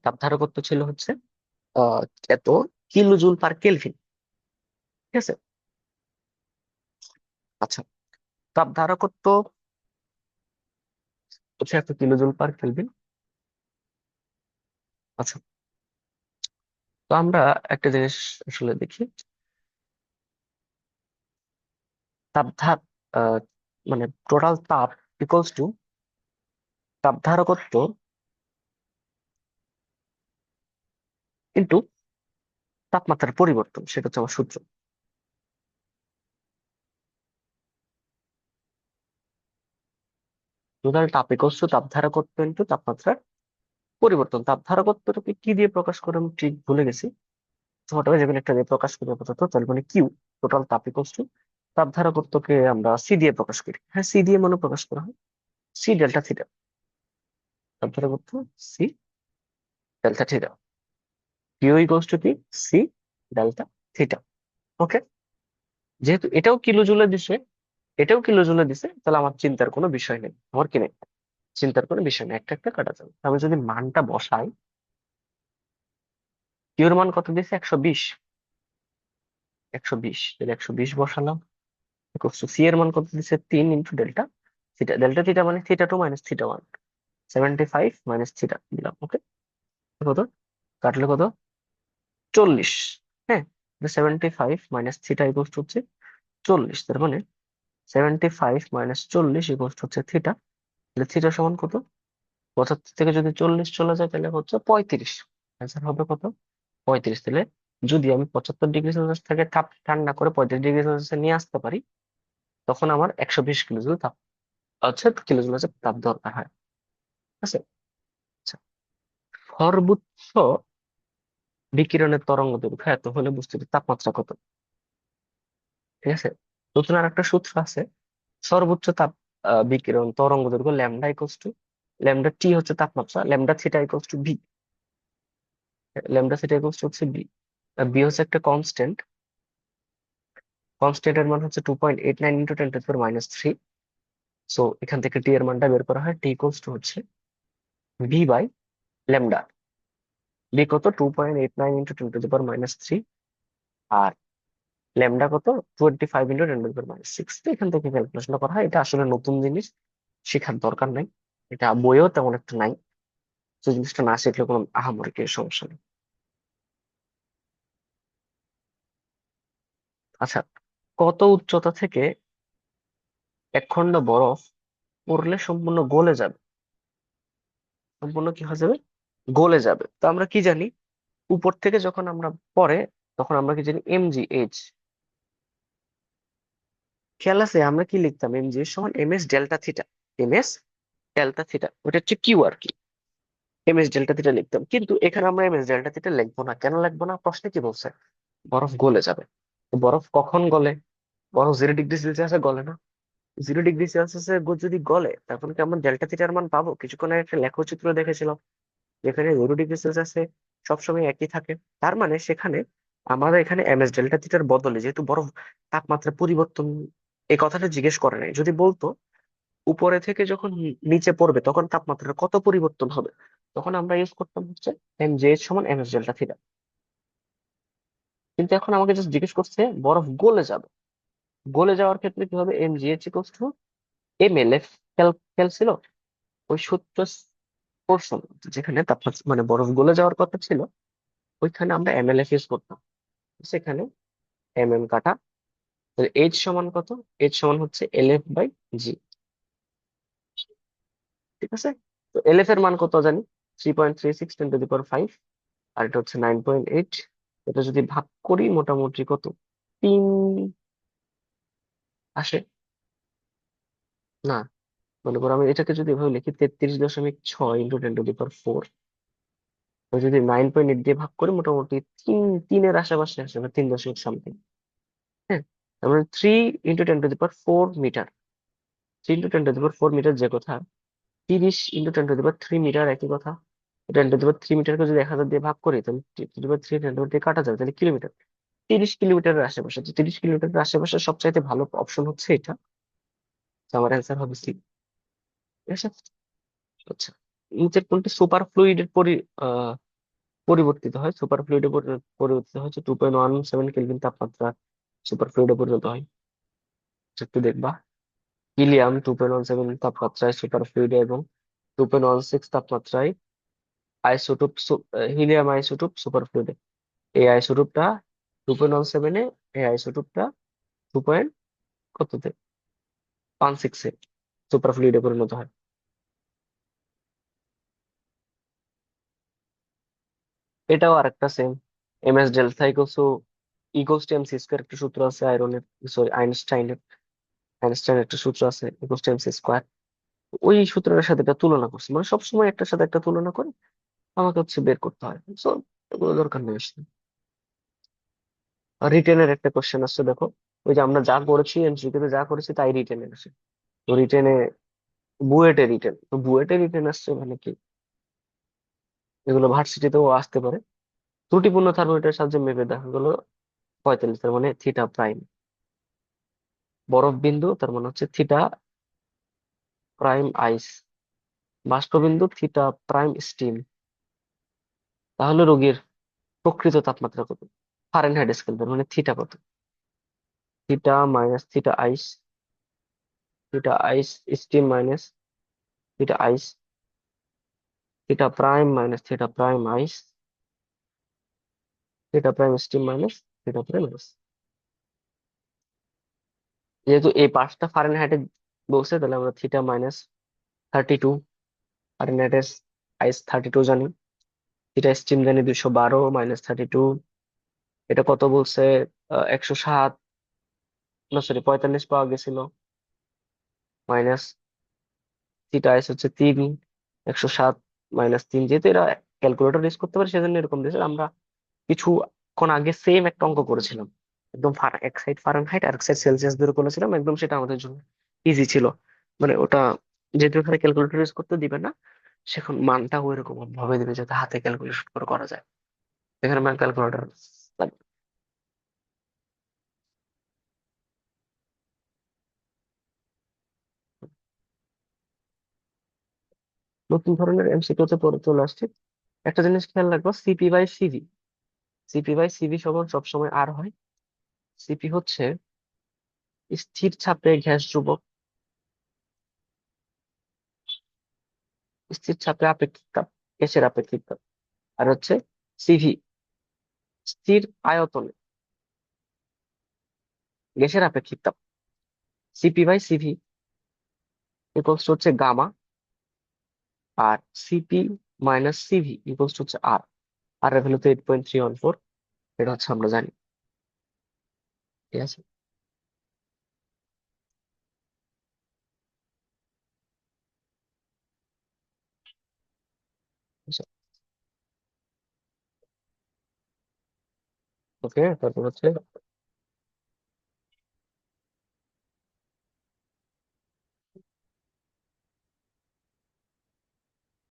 তাপ ধারকত্ব ছিল হচ্ছে আহ এত কিলো জুল পার কেলভিন, ঠিক আছে। আচ্ছা, তাপ ধারকত্ব হচ্ছে এত কিলো জুল পার কেলভিন। আচ্ছা, তো আমরা একটা জিনিস আসলে দেখি, তাপ ধার আহ, মানে টোটাল তাপ ইকুয়ালস টু তাপ ধারকত্ব কিন্তু তাপমাত্রার পরিবর্তন, সেটা হচ্ছে আমার সূত্র। টোটাল তাপ ইকুয়ালস টু তাপ ধারকত্ব ইন্টু তাপমাত্রার পরিবর্তন। তাপ ধারকত্বটাকে কি দিয়ে প্রকাশ করে আমি ঠিক ভুলে গেছি, ছোটভাবে যেগুলো একটা দিয়ে প্রকাশ করি আপাতত, তাহলে মানে কিউ, টোটাল তাপ ইকুয়ালস টু তাপ ধারকত্বকে আমরা সি দিয়ে প্রকাশ করি, হ্যাঁ সি দিয়ে মনে প্রকাশ করা হয়, সি ডেল্টা থিটা। তাপ ধারকত্ব C delta theta, Q equals to কি, সি ডেল্টা থিটা। ওকে, যেহেতু এটাও কিলো জুলে দিছে, এটাও কিলো জুলে দিছে, তাহলে আমার চিন্তার কোনো বিষয় নেই, আমার কি নেই, চিন্তার কোনো বিষয় নেই, একটা একটা কাটা যাবে। আমি যদি মানটা বসাই, কিউর মান কত দিয়েছে, 120, 120, তাহলে 120 বসালাম, সি এর মান কত দিচ্ছে, 3 into delta theta, delta theta মানে theta 2 minus theta 1, 75 minus theta দিলাম। ওকে, কত কাটলে কত, 40, হ্যাঁ। 75 মাইনাস থিটা ইকুয়াল হচ্ছে 40, তার মানে 75 মাইনাস 40 ইকুয়াল হচ্ছে থিটা। তাহলে থিটা সমান কত, 75 থেকে যদি 40 চলে যায় তাহলে হচ্ছে 35, অ্যান্সার হবে কত, 35। তাহলে যদি আমি 75 ডিগ্রি সেলসিয়াস থেকে তাপ ঠান্ডা করে 35 ডিগ্রি সেলসিয়াসে নিয়ে আসতে পারি, তখন আমার 120 কিলো জুল তাপ কিলো জুল হচ্ছে তাপ দরকার হয়, ঠিক আছে। আচ্ছা, সর্বোচ্চ বিকিরণের তরঙ্গ দৈর্ঘ্য এত হলে বস্তুটির তাপমাত্রা কত, ঠিক আছে। নতুন আর একটা সূত্র আছে, সর্বোচ্চ তাপ বিকিরণ তরঙ্গ দৈর্ঘ্য lambda equals to, lambda T হচ্ছে তাপমাত্রা, lambda theta equals to B, lambda theta equals to হচ্ছে বি। বি হচ্ছে একটা কনস্ট্যান্ট, কনস্ট্যান্ট এর মান হচ্ছে 2.89 ইন্টু 10⁻³ সো এখান থেকে টি এর মানটা বের করা হয়, টি ইকুয়ালস টু হচ্ছে ভি বাই ল্যামডা। বি কত, 2.89 ইন্টু 10⁻³ আর ল্যামডা কত, 25 ইন্টু 10⁻⁶। তো এখান থেকে ক্যালকুলেশন করা হয়, এটা আসলে নতুন জিনিস, শেখার দরকার নাই। এটা বইয়েও তেমন একটা নাই। তো জিনিসটা না শিখলে কোনো আহামরি কিছু সমস্যা নেই। আচ্ছা, কত উচ্চতা থেকে এক খণ্ড বরফ পড়লে সম্পূর্ণ গলে যাবে? সম্পূর্ণ কি হয়ে যাবে? গলে যাবে। তো আমরা কি জানি, উপর থেকে যখন আমরা পড়ে, তখন আমরা কি জানি, mgh। খেয়াল আছে আমরা কি লিখতাম? mgh সমান ms delta theta. ms delta theta, ওটা হচ্ছে কিউ আর কি। ms ডেল্টা থিটা লিখতাম, কিন্তু এখানে আমরা ms ডেল্টা থিটা লিখবো না। কেন লিখবো না? প্রশ্নে কি বলছে? বরফ গলে যাবে। তো বরফ কখন গলে? বরফ 0 ডিগ্রি সেলসিয়াসে গলে না? 0 ডিগ্রি সেলসিয়াসে যদি গলে, তখন কি আমরা ডেল্টা থিটার মান পাবো? কিছুক্ষণ আগে একটা লেখচিত্র দেখেছিলাম, যেখানে 0 ডিগ্রি সেলসিয়াসে সবসময় একই থাকে। তার মানে সেখানে আমাদের এখানে ms ডেল্টা থিটার বদলে, যেহেতু বরফ তাপমাত্রা পরিবর্তন, এই কথাটা জিজ্ঞেস করে নাই। যদি বলতো উপরে থেকে যখন নিচে পড়বে তখন তাপমাত্রার কত পরিবর্তন হবে, তখন আমরা ইউজ করতাম হচ্ছে mgh সমান ms ডেল্টা থিটা। কিন্তু এখন আমাকে জাস্ট জিজ্ঞেস করছে বরফ গলে যাবে। গলে যাওয়ার ক্ষেত্রে কি হবে? mgh equals to mlf। খেয়াল খেয়াল ছিল ওই সূত্র পড়ছো? যেখানে তাপমাত্রা মানে বরফ গলে যাওয়ার কথা ছিল, ওইখানে আমরা mlf ইউজ করতাম। সেখানে কাটা। এইচ সমান কত? এইচ সমান হচ্ছে lf বাই জি। ঠিক আছে। তো lf এর মান কত জানি? 3.36 × 10⁵, আর এটা হচ্ছে 9.8। এটা যদি ভাগ করি মোটামুটি কত? 3 আসে না? মনে করো আমি এটাকে যদি এভাবে লিখি, 33.6 × 10⁴, তো যদি 9.8 দিয়ে ভাগ করি মোটামুটি তিনের আশেপাশে আসে, বা 3 দশমিক সামথিং। হ্যাঁ, তার মানে 3 × 10⁴ মিটার। 3 × 10⁴ মিটার যে কথা, 30 × 10⁻³ মিটার একই কথা। 10⁻³ মিটারকে যদি 1000 দিয়ে ভাগ করি, তাহলে 10⁻³ 10⁻³ দিয়ে কাটা যাবে, তাহলে কিলোমিটার। 30 কিলোমিটারের আশেপাশে। তো 30 কিলোমিটারের আশেপাশে সবচাইতে ভালো অপশন হচ্ছে এটা। তো আমার অ্যান্সার হবে সি। ঠিক আছে। আচ্ছা, নিচের কোনটি সুপার ফ্লুইডের পরিবর্তিত হয়? সুপার ফ্লুইডে পরিবর্তিত হচ্ছে 2.17 কেলভিন তাপমাত্রা সুপার ফ্লুইডে পরিণত হয়। একটু দেখবা, হিলিয়াম 2.17 তাপমাত্রায় সুপার ফ্লুইডে, এবং 2.16 তাপমাত্রায় আইসোটোপ, হিলিয়াম আইসোটোপ সুপার ফ্লুইডে। এই আইসোটোপটা 2.17-এ, এই আইসোটোপটা 2.16-এ সুপার ফ্লুইডে পরিণত হয়। এটাও আরেকটা same, ms delta equals to mc square, একটা সূত্র আছে আয়রনের, সরি আইনস্টাইনের। আইনস্টাইনের একটা সূত্র আছে ইকুয়ালস টু mc স্কয়ার। ওই সূত্রের সাথে এটা তুলনা করছে, মানে সবসময় একটার সাথে একটা তুলনা করে আমাকে হচ্ছে বের করতে হয়। সো এগুলো দরকার নেই আসলে। আর রিটেনের একটা কোশ্চেন আসছে দেখো, ওই যে আমরা যা করেছি এমসিকিউ তে যা করেছি তাই রিটেনে আসে। তো রিটেনে রিটেন, তো রিটেন আসছে মানে কি, এগুলো ভার্সিটিতেও আসতে পারে। ত্রুটিপূর্ণ থার্মোমিটারের সাহায্যে মেপে দেখা গেল 45, তার মানে থিটা প্রাইম। বরফ বিন্দু, তার মানে হচ্ছে থিটা প্রাইম আইস। বাষ্পবিন্দু, থিটা প্রাইম স্টিম। তাহলে রোগীর প্রকৃত তাপমাত্রা কত? ফারেনহাইট স্কেল, তার মানে থিটা কত? Theta minus theta ice, theta ice steam minus theta ice, theta prime minus theta prime ice, theta prime steam minus theta prime ice. যেহেতু এই পাঁচটা ফারেনহাইটে বলছে, তাহলে আমরা থিটা মাইনাস 32 ফারেনহাইটের, আইস 32 জানি, থিটা স্টিম জানি 212 মাইনাস 32, এটা কত বলছে? 107, না সরি 45 পাওয়া গেছিল, মাইনাস থিটা আইস হচ্ছে 3, 107 মাইনাস 3। যেহেতু এরা ক্যালকুলেটর ইউজ করতে পারে সেজন্য এরকম দিয়েছে। আমরা কিছুক্ষণ আগে সেম একটা অঙ্ক করেছিলাম, একদম এক সাইড ফারেনহাইট আর এক সাইড সেলসিয়াস ধরে করেছিলাম, একদম সেটা আমাদের জন্য ইজি ছিল। মানে ওটা যেহেতু এখানে ক্যালকুলেটর ইউজ করতে দিবে না, সেখন মানটা ওই রকম ভাবে দিবে যাতে হাতে ক্যালকুলেশন করে করা যায়। এখানে আমার ক্যালকুলেটর লাগবে। নতুন ধরনের এমসিকিউ তে পড়ে চলে আসছে। একটা জিনিস খেয়াল রাখবো, CP by CV. CP by CV সমান সবসময় আর হয়। সিপি হচ্ছে স্থির চাপে গ্যাস ধ্রুবক, স্থির চাপে আপেক্ষিক তাপ, গ্যাসের আপেক্ষিক তাপ। আর হচ্ছে সিভি, স্থির আয়তনে গ্যাসের আপেক্ষিক তাপ। CP by CV equals to হচ্ছে গামা, আর CP minus CV equals to হচ্ছে আর। আর এর ভ্যালু তো 8.314, এটা হচ্ছে আমরা জানি। ঠিক আছে। ওকে, তারপর হচ্ছে